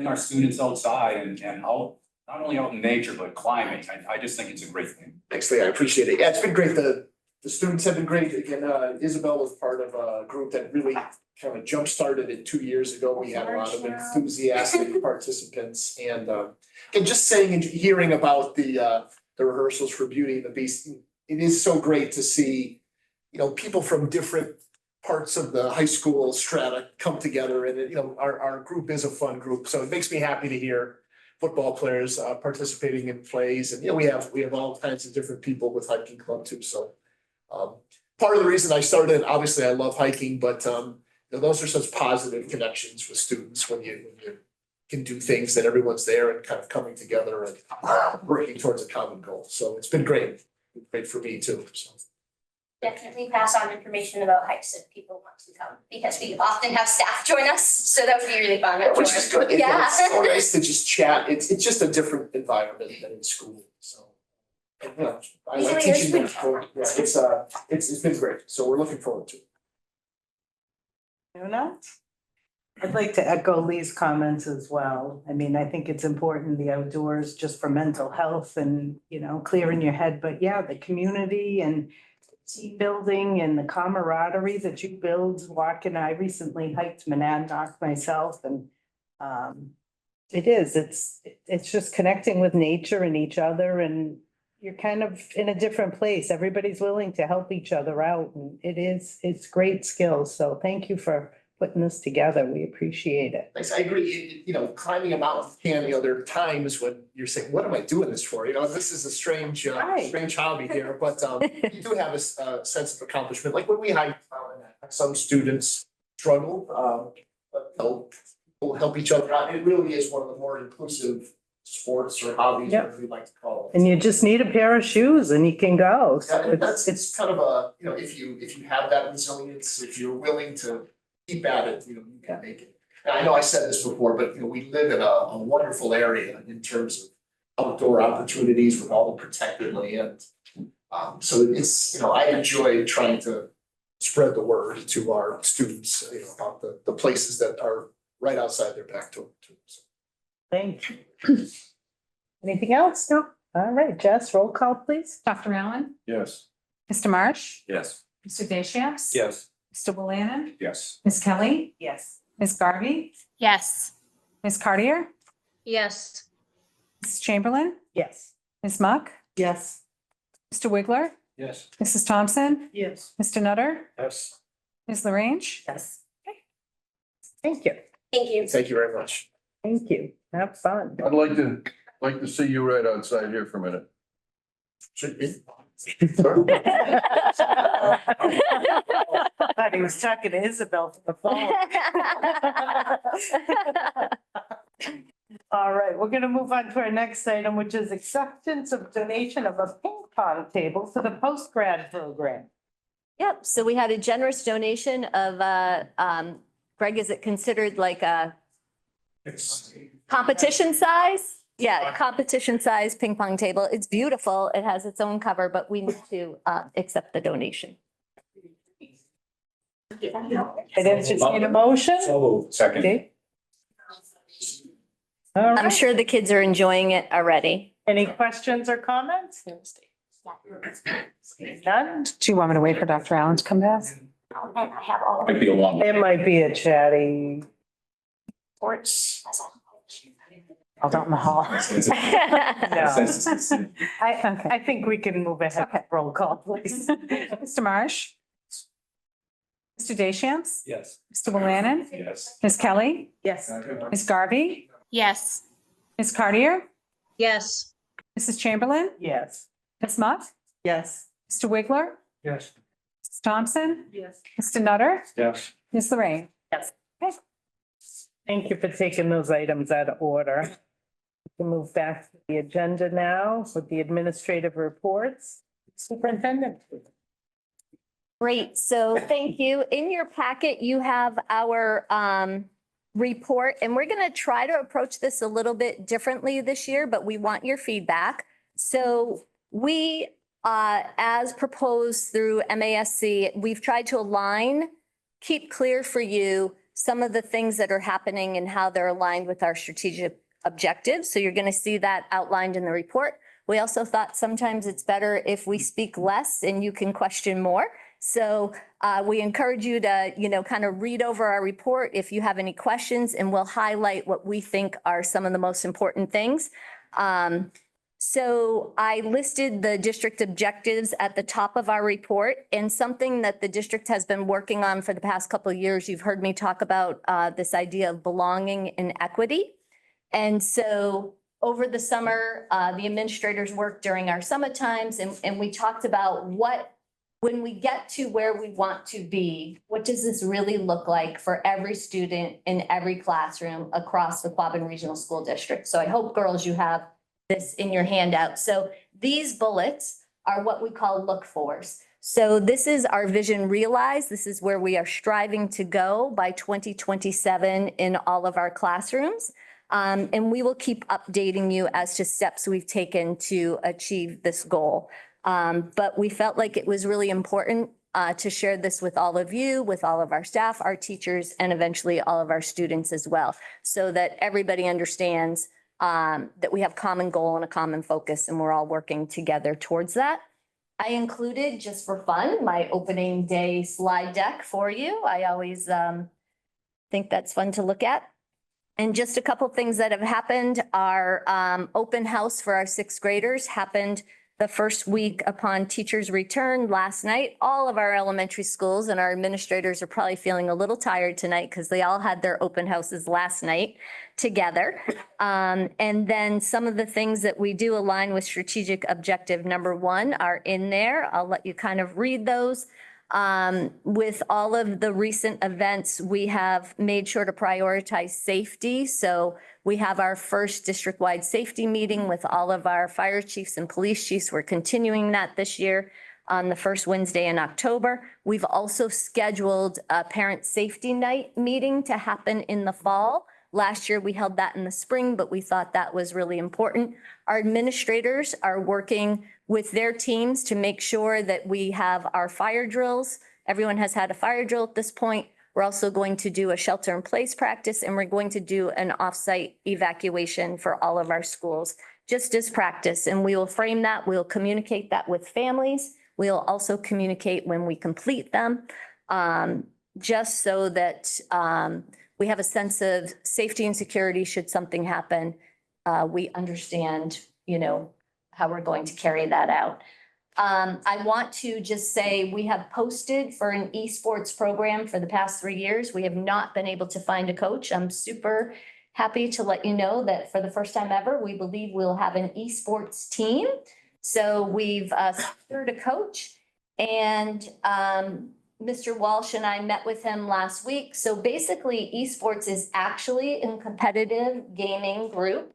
our students outside and out, not only out in nature, but climbing, I just think it's a great thing.
Thanks, Lee. I appreciate it. Yeah, it's been great. The students have been great. Again, Isabel was part of a group that really kind of jump-started it 2 years ago. We had a lot of enthusiastic participants and just saying and hearing about the rehearsals for Beauty and the Beast. It is so great to see, people from different parts of the high school strata come together and, our group is a fun group. So it makes me happy to hear football players participating in plays. And, we have all kinds of different people with hiking club too. So part of the reason I started, obviously I love hiking, but those are such positive connections with students when you can do things that everyone's there and kind of coming together and working towards a common goal. So it's been great. Great for me too. So.
Definitely pass on information about hikes if people want to come, because we often have staff join us, so that would be really fun. I'm
Which
sure.
is good.
Yeah.
It's so nice to just chat. It's just a different environment than in school. So. And, I like
Usually
teaching them.
it's
It's been great. So we're looking forward to it.
I'd like to echo Lee's comments as well. I mean, I think it's important, the outdoors, just for mental health and, clearing your head. But yeah, the community and team building and the camaraderie that you build walking. I recently hiked Monadnock myself and it's just connecting with nature and each other, and you're kind of in a different place. Everybody's willing to help each other out, and it's great skills. So thank you for putting this together. We appreciate it.
Thanks. I agree. Climbing a mountain can, there are times when you're saying, what am I doing this for? This is a strange hobby here, but you do have a sense of accomplishment. Like when we hike, some students struggle, but we'll help each other out. It really is one of the more inclusive sports or hobbies,
Yep.
whatever you like to call it.
And you just need a pair of shoes and you can go.
Yeah,
So
and it's kind of a, if you have that resilience, if you're willing to keep at it, you can make it. And I know I said this before, but we live in a wonderful area in terms of outdoor opportunities with all the protected land. So it's, I enjoy trying to spread the word to our students, about the places that are right outside their back door too. So.
Thank you. Anything else? No? All right, Jess, roll call, please.
Dr. Allen,
Yes.
Mr. Marsh,
Yes.
Mr. Deschamps.
Yes.
Mr. Willian,
Yes.
Ms. Kelly,
Yes.
Ms. Garvey,
Yes.
Ms. Cartier,
Yes.
Mrs. Chamberlain,
Yes.
Ms. Muck,
Yes.
Mr. Wiggler,
Yes.
Mrs. Thompson,
Yes.
Mr. Nutter,
Yes.
Ms. LaRange.
Yes. Thank you.
Thank you.
Thank you very much.
Thank you. Have fun.
I'd like to see you right outside here for a minute.
Should be.
I thought he was talking to Isabel from the phone. All right, we're gonna move on to our next item, which is acceptance of donation of a ping pong table for the post-grad program.
Yep, so we had a generous donation of, Greg, is it considered like a competition size? Yeah, competition size ping pong table. It's beautiful. It has its own cover, but we need to accept the donation.
I just need a motion.
Second.
Okay. All
I'm
right,
sure the kids are enjoying it already.
any questions or comments? None?
Do you want me to wait for Dr. Allen to come back?
Might be a long one.
It might be a chatty.
Out in the hall.
No.
Okay.
I think we can move ahead.
Okay.
Roll call, please.
Mr. Marsh, Mr. Deschamps,
Yes.
Mr. Willian,
Yes.
Ms. Kelly,
Yes.
Ms. Garvey,
Yes.
Ms. Cartier,
Yes.
Mrs. Chamberlain,
Yes.
Ms. Muck,
Yes.
Mr. Wiggler,
Yes.
Mrs. Thompson,
Yes.
Mr. Nutter,
Yes.
Ms. LaRange.
Thank you for taking those items out of order. can move back to the agenda now with the administrative reports. Superintendent.
Great, so thank you. In your packet, you have our report, and we're gonna try to approach this a little bit differently this year, but we want your feedback. So we, as proposed through MASC, we've tried to align, keep clear for you some of the things that are happening and how they're aligned with our strategic objectives. So you're gonna see that outlined in the report. We also thought sometimes it's better if we speak less and you can question more. So we encourage you to, kind of read over our report if you have any questions, and we'll highlight what we think are some of the most important things. So I listed the district objectives at the top of our report, and something that the district has been working on for the past couple of years. You've heard me talk about this idea of belonging and equity. And so over the summer, the administrators worked during our summit times, and we talked about when we get to where we want to be, what does this really look like for every student in every classroom across the Quabbin Regional School District? So I hope, girls, you have this in your handout. So these bullets are what we call look fors. So this is our vision realized. This is where we are striving to go by 2027 in all of our classrooms. And we will keep updating you as to steps we've taken to achieve this goal. But we felt like it was really important to share this with all of you, with all of our staff, our teachers, and eventually all of our students as well, so that everybody understands that we have common goal and a common focus, and we're all working together towards that. I included, just for fun, my opening day slide deck for you. I always think that's fun to look at. And just a couple things that have happened. Our open house for our sixth graders happened the first week upon teachers' return last night. All of our elementary schools and our administrators are probably feeling a little tired tonight because they all had their open houses last night together. And then some of the things that we do align with strategic objective number 1 are in there. I'll let you kind of read those. With all of the recent events, we have made sure to prioritize safety. So we have our first district-wide safety meeting with all of our fire chiefs and police chiefs. We're continuing that this year on the first Wednesday in October. We've also scheduled a parent safety night meeting to happen in the fall. Last year, we held that in the spring, but we thought that was really important. Our administrators are working with their teams to make sure that we have our fire drills. Everyone has had a fire drill at this point. We're also going to do a shelter in place practice, and we're going to do an offsite evacuation for all of our schools, just as practice. And we will frame that, we'll communicate that with families. We'll also communicate when we complete them, just so that we have a sense of safety and security should something happen. We understand, how we're going to carry that out. I want to just say we have posted for an esports program for the past 3 years. We have not been able to find a coach. I'm super happy to let you know that for the first time ever, we believe we'll have an esports team. So we've secured a coach, and Mr. Walsh and I met with him last week. So basically, esports is actually a competitive gaming group.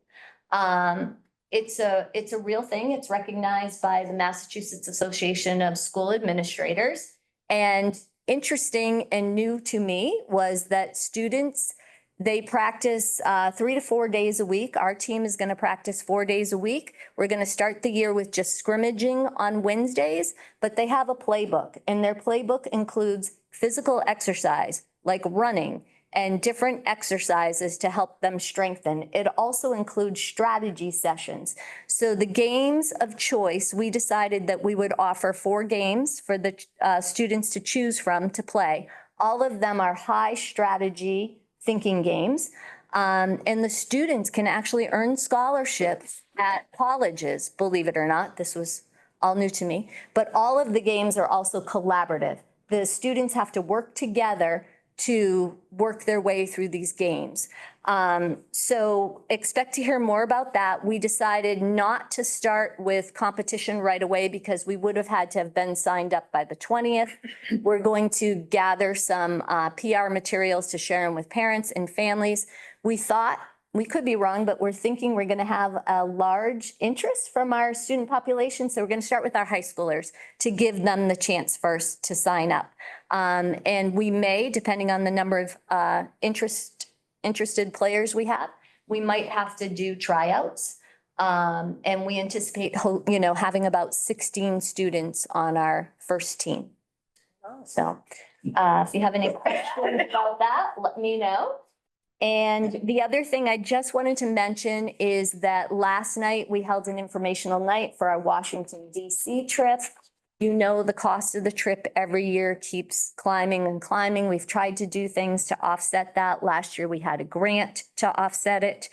It's a real thing. It's recognized by the Massachusetts Association of School Administrators. And interesting and new to me was that students, they practice 3 to 4 days a week. Our team is going to practice 4 days a week. We're going to start the year with just scrimmaging on Wednesdays, but they have a playbook, and their playbook includes physical exercise like running and different exercises to help them strengthen. It also includes strategy sessions. So the games of choice, we decided that we would offer 4 games for the students to choose from to play. All of them are high strategy thinking games. And the students can actually earn scholarships at colleges, believe it or not. This was all new to me. But all of the games are also collaborative. The students have to work together to work their way through these games. So expect to hear more about that. We decided not to start with competition right away because we would have had to have been signed up by the 20th. We're going to gather some PR materials to share them with parents and families. We thought we could be wrong, but we're thinking we're going to have a large interest from our student population. So we're going to start with our high schoolers to give them the chance first to sign up. And we may, depending on the number of interested players we have, we might have to do tryouts. And we anticipate, having about 16 students on our first team. So if you have any questions about that, let me know. And the other thing I just wanted to mention is that last night we held an informational night for our Washington DC trip. You know, the cost of the trip every year keeps climbing and climbing. We've tried to do things to offset that. Last year we had a grant to offset it.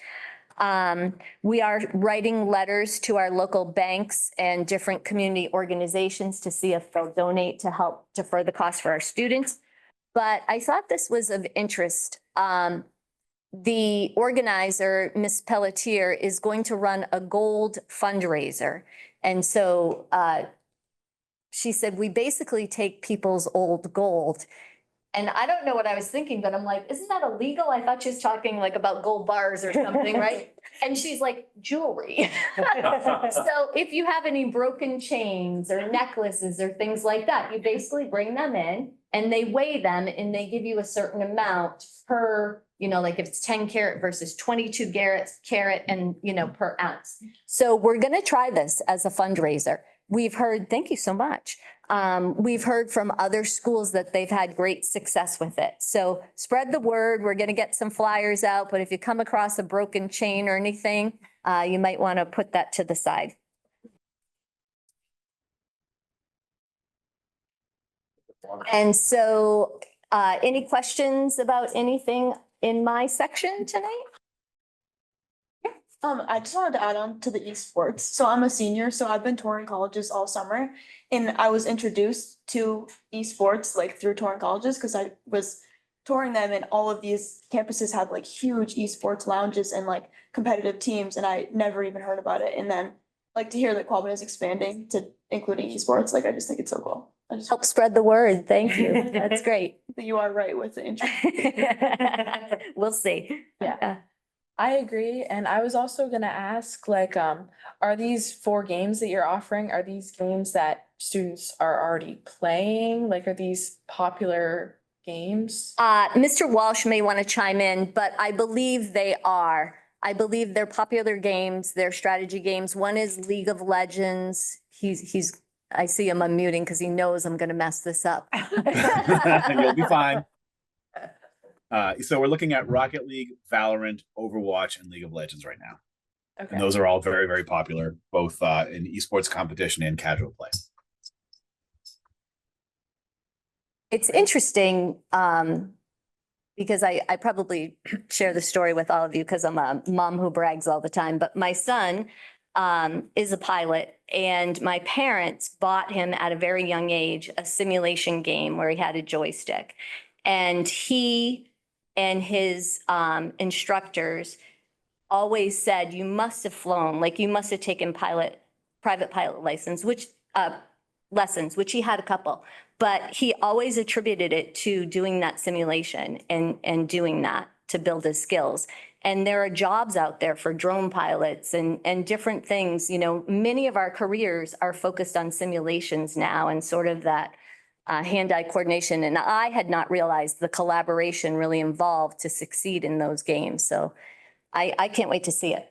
We are writing letters to our local banks and different community organizations to see if they'll donate to help defer the cost for our students. But I thought this was of interest. The organizer, Ms. Pelletier, is going to run a gold fundraiser. And so she said, we basically take people's old gold. And I don't know what I was thinking, but I'm like, isn't that illegal? I thought she was talking like about gold bars or something, right? And she's like, jewelry. So if you have any broken chains or necklaces or things like that, you basically bring them in and they weigh them and they give you a certain amount per, like if it's 10 carat versus 22 carat and, per ounce. So we're going to try this as a fundraiser. We've heard, thank you so much. We've heard from other schools that they've had great success with it. So spread the word. We're going to get some flyers out, but if you come across a broken chain or anything, you might want to put that to the side. And so, any questions about anything in my section tonight?
I just wanted to add on to the esports. So I'm a senior, so I've been touring colleges all summer. And I was introduced to esports like through touring colleges because I was touring them and all of these campuses had like huge esports lounges and like competitive teams and I never even heard about it. And then like to hear that Quabbin is expanding to including esports, like I just think it's so cool. I just
Help spread the word. Thank you. That's great.
You are right with the intro.
We'll see.
Yeah. I agree. And I was also gonna ask, like, are these 4 games that you're offering, are these games that students are already playing? Like, are these popular games?
Mr. Walsh may want to chime in, but I believe they are. I believe they're popular games, they're strategy games. One is League of Legends. I see him unmuting because he knows I'm going to mess this up.
You'll be fine. So we're looking at Rocket League, Valorant, Overwatch, and League of Legends right now.
Okay.
And those are all very, very popular, both in esports competition and casual play.
It's interesting because I probably share the story with all of you because I'm a mom who brags all the time, but my son is a pilot and my parents bought him at a very young age a simulation game where he had a joystick. And he and his instructors always said, you must have flown, like you must have taken private pilot lessons, which he had a couple, but he always attributed it to doing that simulation and doing that to build his skills. And there are jobs out there for drone pilots and different things. Many of our careers are focused on simulations now and sort of that hand-eye coordination. And I had not realized the collaboration really involved to succeed in those games. So I can't wait to see it.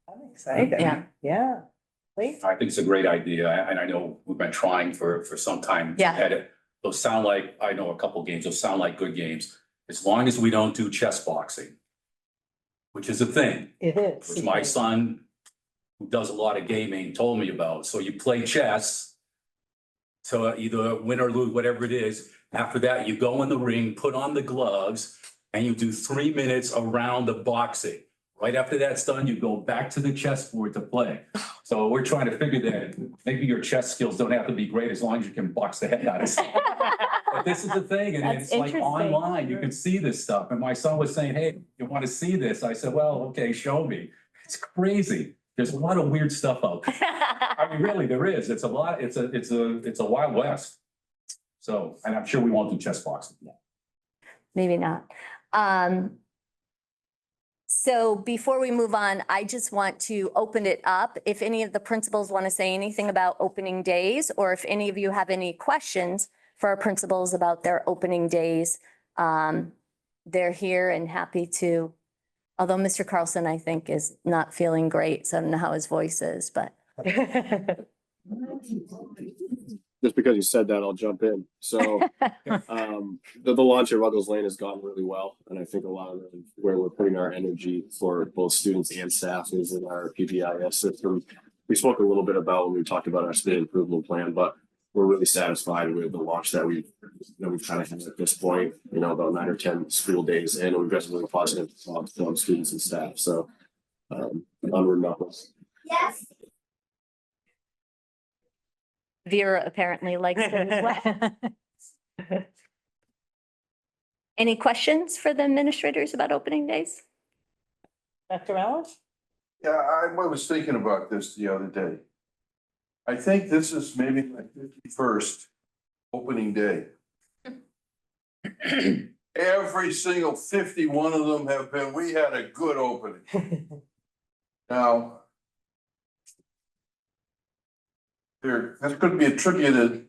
I'm excited.
Yeah.
Yeah. Please.
I think it's a great idea, and I know we've been trying for some time.
Yeah.
To edit. Those sound like, I know a couple games, those sound like good games, as long as we don't do chess boxing, which is a thing,
It is.
which my son, who does a lot of gaming, told me about. So you play chess to either win or lose, whatever it is. After that, you go in the ring, put on the gloves, and you do 3 minutes around the boxing. Right after that's done, you go back to the chessboard to play. So we're trying to figure that maybe your chess skills don't have to be great as long as you can box the head out of someone. But this is the thing, and
That's
it's like
interesting.
online, you can see this stuff. And my son was saying, hey, you want to see this? I said, well, okay, show me. It's crazy. There's a lot of weird stuff out there. I mean, really, there is. It's a lot. It's a Wild West. So, and I'm sure we won't do chess boxing.
Maybe not. So before we move on, I just want to open it up. If any of the principals want to say anything about opening days, or if any of you have any questions for our principals about their opening days, they're here and happy to, although Mr. Carlson, I think, is not feeling great, so I don't know how his voice is, but.
Just because you said that, I'll jump in. So the launch of Ruggles Lane has gone really well. And I think a lot of where we're putting our energy for both students and staff is in our PBIS system. We spoke a little bit about when we talked about our student improvement plan, but we're really satisfied with the launch that we've kind of had at this point, about 9 or 10 school days in, and we've got some really positive thoughts from students and staff. So onward and upwards.
Yes.
Vera apparently likes it as well. Any questions for the administrators about opening days?
Dr. Allen?
Yeah, I was thinking about this the other day. I think this is maybe my 51st opening day. Every single 51 of them we had a good opening. Now, that could be attributed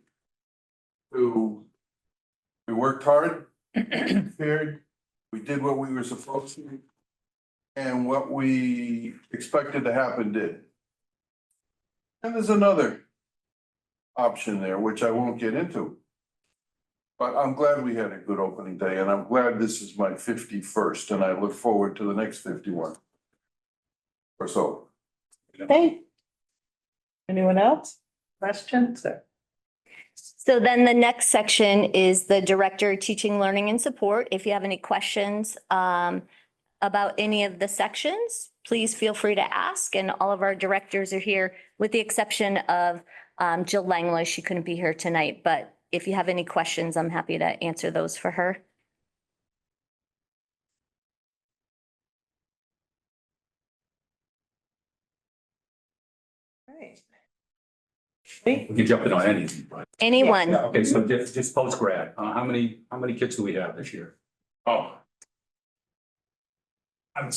to, we worked hard, prepared, we did what we were supposed to, and what we expected to happen did. And there's another option there, which I won't get into. But I'm glad we had a good opening day, and I'm glad this is my 51st, and I look forward to the next 51 or so.
Okay. Anyone else? Questions?
So then the next section is the Director of Teaching, Learning and Support. If you have any questions about any of the sections, please feel free to ask. And all of our directors are here with the exception of Jill Langley. She couldn't be here tonight, but if you have any questions, I'm happy to answer those for her.
Right.
We can jump in on anything. But
Anyone?
yeah, okay, so just post grad, how many kids do we have this year?
Oh. I'm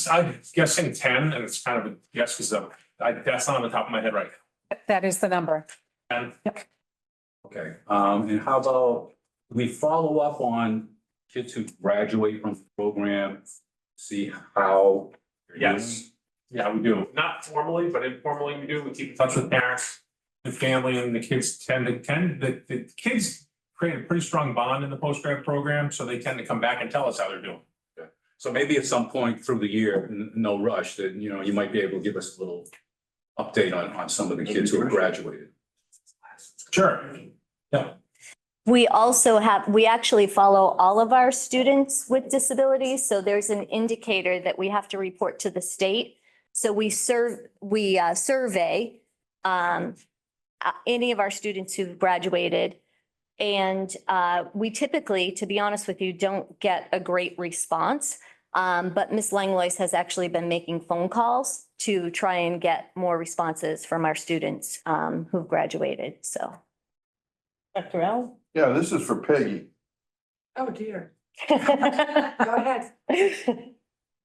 guessing 10, and it's kind of a guess because that's not on the top of my head right
That is the number.
now.
Okay, and how about we follow up on kids who graduate from the program, see how.
Yes, yeah, we do. Not formally, but informally we do. We keep in touch with parents and family, and the kids the kids create a pretty strong bond in the post-grad program, so they tend to come back and tell us how they're doing.
So maybe at some point through the year, no rush, that, you might be able to give us a little update on some of the kids who have graduated.
Sure. Yeah.
We actually follow all of our students with disabilities. So there's an indicator that we have to report to the state. So we survey any of our students who've graduated. And we typically, to be honest with you, don't get a great response. But Ms. Langlois has actually been making phone calls to try and get more responses from our students who've graduated, so.
Dr. Allen?
Yeah, this is for Peggy.
Oh, dear. Go ahead.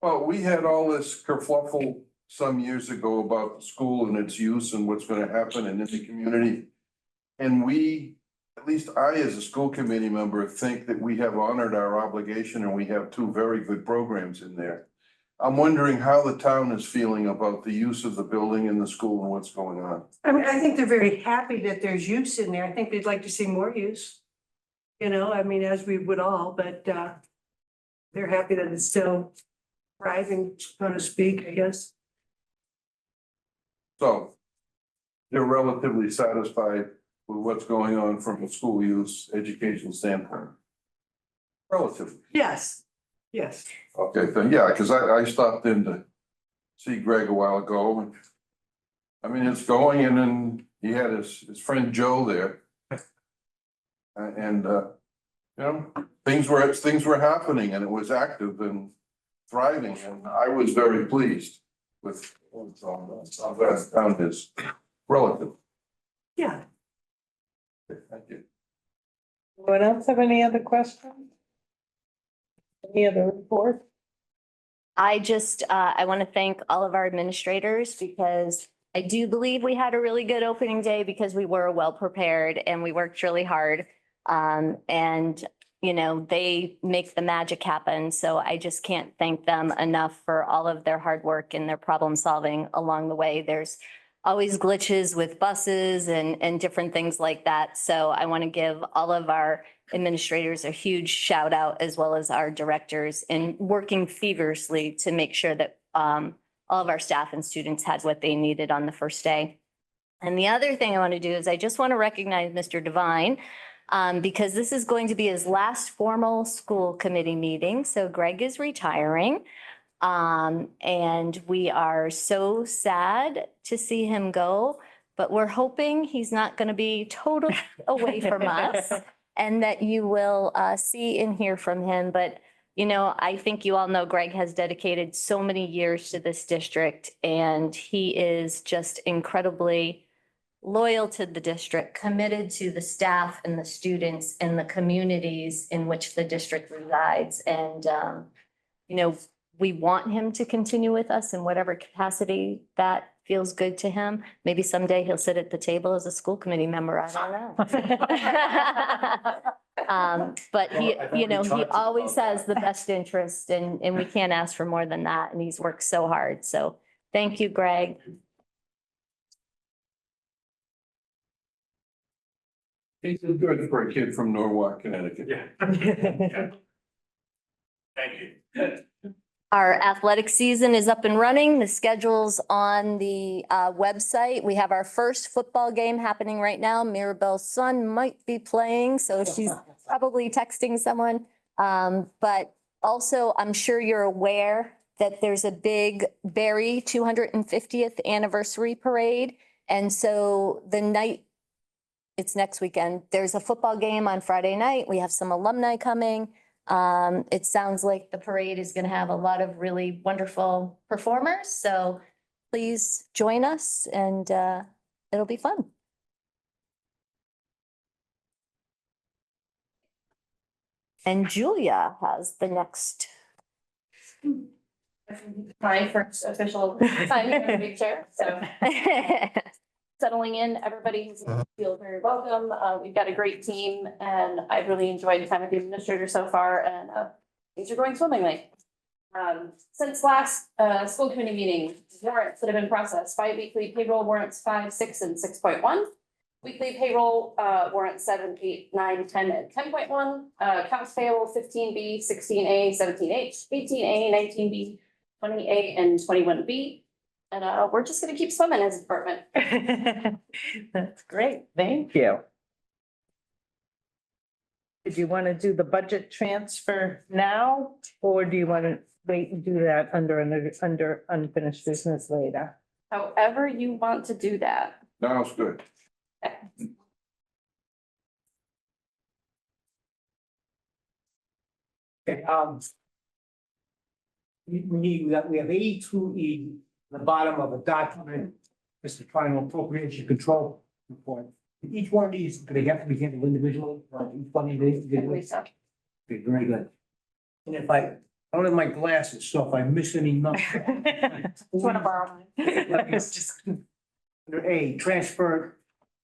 Well, we had all this kerfluffle some years ago about the school and its use and what's gonna happen and in the community. And we, at least I, as a school committee member, think that we have honored our obligation and we have 2 very good programs in there. I'm wondering how the town is feeling about the use of the building in the school and what's going on.
I mean, I think they're very happy that there's use in there. I think they'd like to see more use. As we would all, but they're happy that it's still thriving, so to speak, I guess.
So they're relatively satisfied with what's going on from a school use education standpoint. Relatively.
Yes, yes.
Okay, then, yeah, because I stopped in to see Greg a while ago, and I mean, it's going, and then he had his friend Joe there. And things were happening, and it was active and thriving, and I was very pleased with how that town is relative.
Yeah.
Thank you.
Anyone else have any other questions? Any other report?
I want to thank all of our administrators because I do believe we had a really good opening day because we were well prepared and we worked really hard. And, you know, they make the magic happen. So I just can't thank them enough for all of their hard work and their problem solving along the way. There's always glitches with buses and different things like that. So I want to give all of our administrators a huge shout out, as well as our directors, in working feverishly to make sure that all of our staff and students had what they needed on the first day. And the other thing I want to do is I just want to recognize Mr. Devine because this is going to be his last formal school committee meeting. So Greg is retiring. And we are so sad to see him go, but we're hoping he's not going to be totally away from us and that you will see and hear from him. But, you know, I think you all know Greg has dedicated so many years to this district, and he is just incredibly loyal to the district, committed to the staff and the students and the communities in which the district resides. And, you know, we want him to continue with us in whatever capacity that feels good to him. Maybe someday he'll sit at the table as a school committee member. I don't know. But he, you know, he always has the best interest and we can't ask for more than that. And he's worked so hard. So thank you, Greg.
He's good for a kid from Norwalk, Connecticut.
Yeah. Thank you.
Our athletic season is up and running. The schedule's on the website. We have our first football game happening right now. Mirabelle's son might be playing, so she's probably texting someone. But also, I'm sure you're aware that there's a big Barry 250th anniversary parade. And so the night, it's next weekend, there's a football game on Friday night. We have some alumni coming. It sounds like the parade is going to have a lot of really wonderful performers. So please join us and it'll be fun. And Julia has the next.
My first official time here as big chair, so settling in, everybody feels very welcome. We've got a great team and I've really enjoyed the time with the administrator so far, and things are going swimmingly. Since last school committee meeting, warrants that have been processed, bi-weekly payroll warrants 5, 6, and 6.1. Weekly payroll warrants 7, 8, 9, 10, and 10.1. Accounts payable 15B, 16A, 17H, 18A, 19B, 20A, and 21B. And we're just gonna keep swimming as a department.
That's great. Thank you. Did you want to do the budget transfer now, or do you want to wait and do that under unfinished business later?
However you want to do that.
Sounds good.
Okay, we have 82E, the bottom of a document, this is final appropriation control report. Each one of these, do they have to be handled individually, or each one of these? Okay, very good. And if I don't have my glasses, so if I miss any numbers.
Want to borrow mine?
Under A, transfer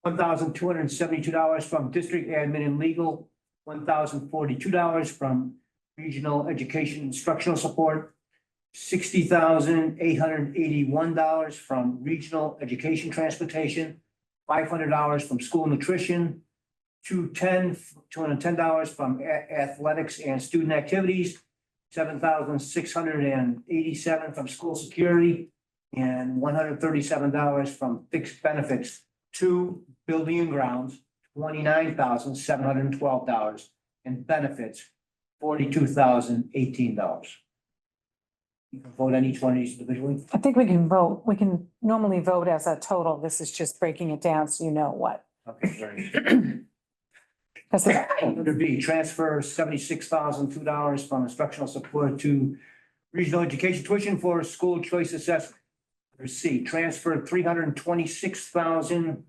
$1,272 from district admin and legal, $1,042 from regional education instructional support, $60,881 from regional education transportation, $500 from school nutrition, $210 from athletics and student activities, $7,687 from school security, and $137 from fixed benefits to building and grounds, $29,712, and benefits, $42,018. You can vote on each one of these individually.
I think we can vote. We can normally vote as a total. This is just breaking it down so you know what.
Okay, very.
That's it.
Under B, transfer $76,002 from instructional support to regional education tuition for school choice assessment. Under C, transfer $326,000.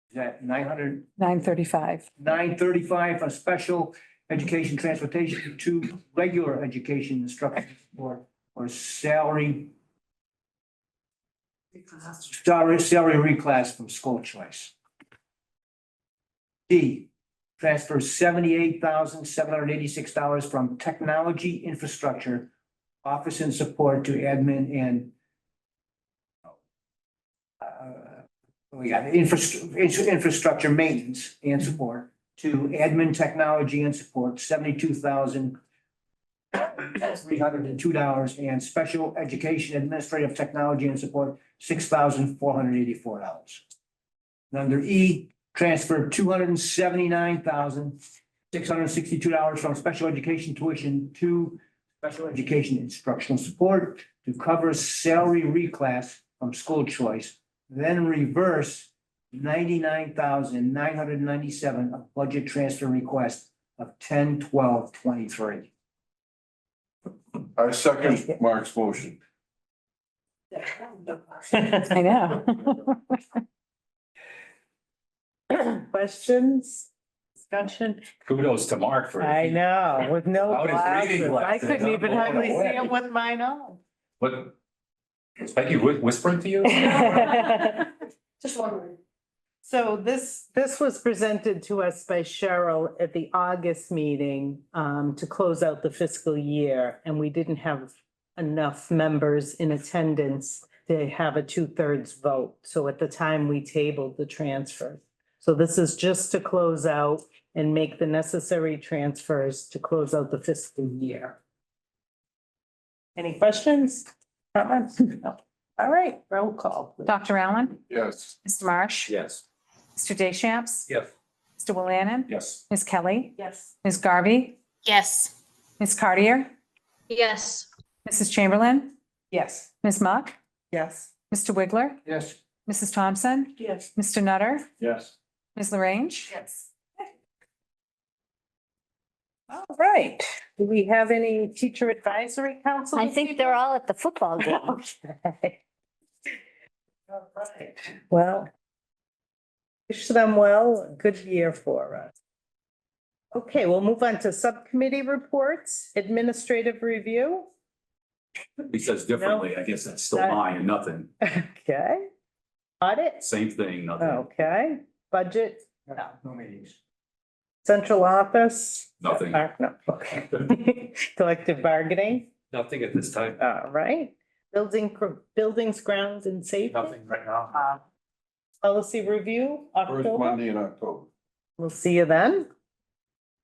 Is that 900?
935.
935 for special education transportation to regular education instruction support or salary reclass from school choice. D, transfer $78,786 from technology infrastructure, office and support to admin and we got infrastructure maintenance and support to admin technology and support, $72,302 and special education administrative technology and support, $6,484. Under E, transfer $279,662 from special education tuition to special education instructional support to cover salary reclass from school choice, then reverse $99,997 of budget transfer request of 10/12/23.
I second Mark's motion.
I know.
Questions, discussion?
Kudos to Mark for.
I know, with no
Without his reading
glasses. I
glasses,
couldn't
I'm
even
blown
hardly see
away.
it with mine on.
What? Is Becky whispering to you?
Just wondering.
So this was presented to us by Cheryl at the August meeting to close out the fiscal year, and we didn't have enough members in attendance to have a 2/3 vote. So at the time, we tabled the transfer. So this is just to close out and make the necessary transfers to close out the fiscal year. Any questions? Comments? No. All right, roll call. please.
Dr. Allen,
Yes.
Mr. Marsh,
Yes.
Mr. Deschamps,
Yes.
Mr. Willianen,
Yes.
Ms. Kelly,
Yes.
Ms. Garvey,
Yes.
Ms. Cartier,
Yes.
Mrs. Chamberlain,
Yes.
Ms. Muck,
Yes.
Mr. Wiggler,
Yes.
Mrs. Thompson,
Yes.
Mr. Nutter,
Yes.
Ms. LaRange.
Yes.
All right. Do we have any teacher advisory council?
I
this
think they're
evening?
all at the football game.
Okay. All right. Well, wish them well, a good year for us. Okay, we'll move on to subcommittee reports, administrative review.
He says differently. I guess that's still mine and nothing.
Okay. Audit,
Same thing, nothing.
okay. Budget,
No meetings.
central office.
Nothing.
No, okay. Collective bargaining,
Nothing at this time.
all right. Buildings, grounds and safety.
Nothing right now.
Policy review,
First
October.
Monday in October.
We'll see you then.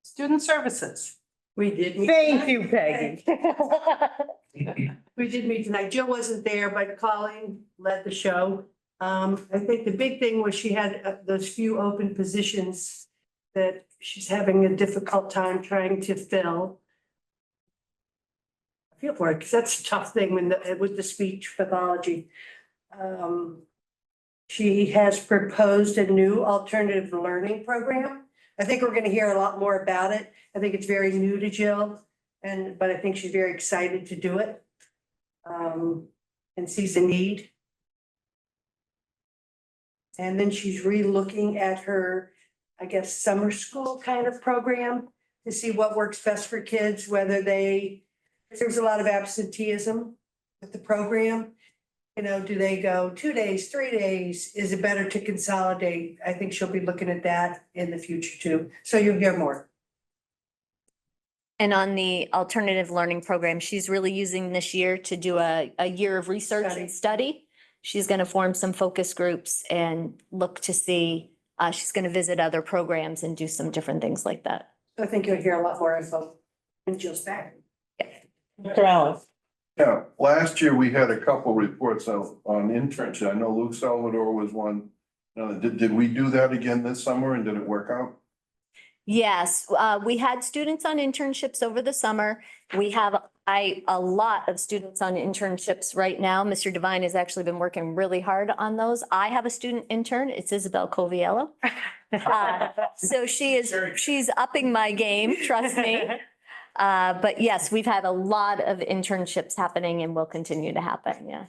Student services.
We did. meet
Thank
tonight.
you, Peggy.
We did meet tonight. Jill wasn't there, but Colleen led the show. I think the big thing was she had those few open positions that she's having a difficult time trying to fill. I feel for it, because that's a tough thing with the speech pathology. She has proposed a new alternative learning program. I think we're gonna hear a lot more about it. I think it's very new to Jill, but I think she's very excited to do it. And sees a need. And then she's re-looking at her, I guess, summer school kind of program to see what works best for kids, whether there's a lot of absenteeism with the program. You know, do they go 2 days, 3 days? Is it better to consolidate? I think she'll be looking at that in the future too. So you'll hear more.
And on the alternative learning program, she's really using this year to do a year of research and study. She's going to form some focus groups and look to see, she's going to visit other programs and do some different things like that.
I think you'll hear a lot more info when Jill's back.
Dr. Allen.
Yeah, last year we had a couple reports out on internship. I know Luke Salvador was one. Did we do that again this summer and did it work out?
Yes, we had students on internships over the summer. We have a lot of students on internships right now. Mr. Devine has actually been working really hard on those. I have a student intern. It's Isabel Coviello. So she's upping my game, trust me. But yes, we've had a lot of internships happening and will continue to happen, yeah.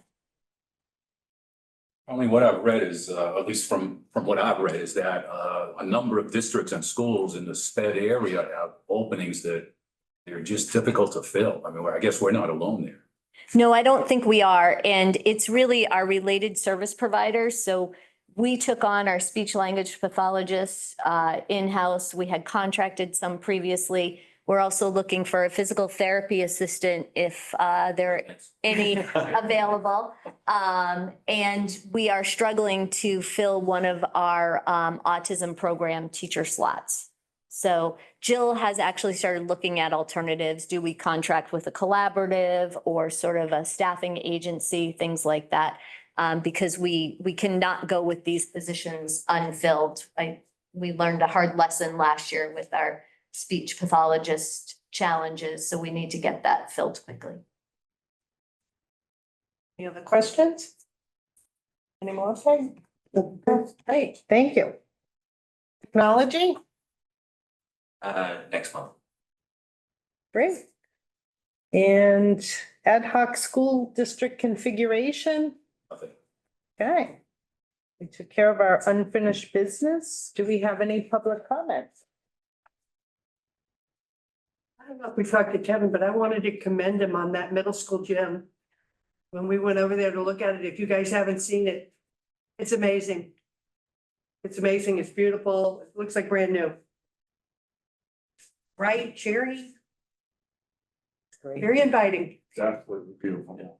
Only what I've read is, at least from what I've read, is that a number of districts and schools in the SPED area have openings that they're just difficult to fill. I mean, I guess we're not alone there.
No, I don't think we are. And it's really our related service providers. So we took on our speech language pathologists in-house. We had contracted some previously. We're also looking for a physical therapy assistant if there are any available. And we are struggling to fill one of our autism program teacher slots. So Jill has actually started looking at alternatives. Do we contract with a collaborative or sort of a staffing agency, things like that? Because we cannot go with these positions unfilled. We learned a hard lesson last year with our speech pathologist challenges, so we need to get that filled quickly.
Any other questions? Any more? Great, thank you. Technology?
Next month.
Great. And ad hoc school district configuration?
Nothing.
Okay. We took care of our unfinished business. Do we have any public comments?
I don't know if we talked to Kevin, but I wanted to commend him on that middle school gym. When we went over there to look at it, if you guys haven't seen it, it's amazing. It's amazing. It's beautiful. It looks like brand new. Bright, cherry,
Great.
very inviting.
It's absolutely beautiful.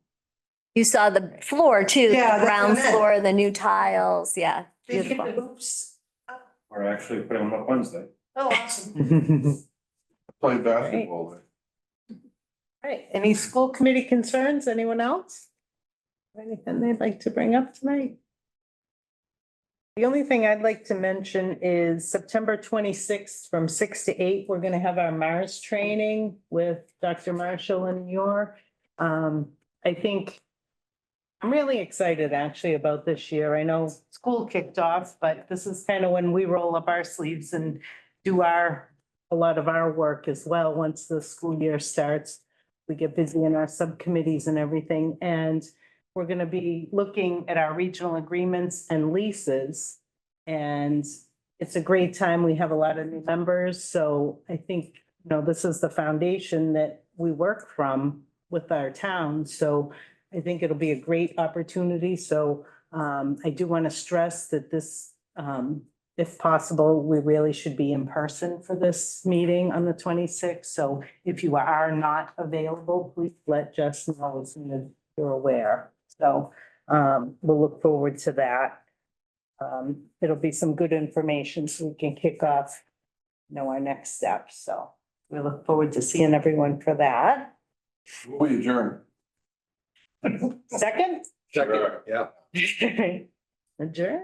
You saw the floor too,
Yeah,
the
that's what I
ground
meant.
floor, the new tiles, yeah.
Did you get the
Beautiful.
hoops?
We're actually putting them up Wednesday.
Oh, awesome.
Play basketball there.
Right, any school committee concerns? Anyone else? Anything they'd like to bring up tonight? The only thing I'd like to mention is September 26th from 6 to 8, we're gonna have our Mars training with Dr. Marshall and Muir. I think I'm really excited actually about this year. I know school kicked off, but this is kind of when we roll up our sleeves and do a lot of our work as well. Once the school year starts, we get busy in our subcommittees and everything. And we're going to be looking at our regional agreements and leases. And it's a great time. We have a lot of new members. So I think, this is the foundation that we work from with our town. So I think it'll be a great opportunity. So I do want to stress that this, if possible, we really should be in person for this meeting on the 26th. So if you are not available, please let Jess know as soon as you're aware. So we'll look forward to that. It'll be some good information so we can kick off, our next steps. So we look forward to seeing everyone for that.
We adjourn.
Second?
Second, yeah.
Adjourn.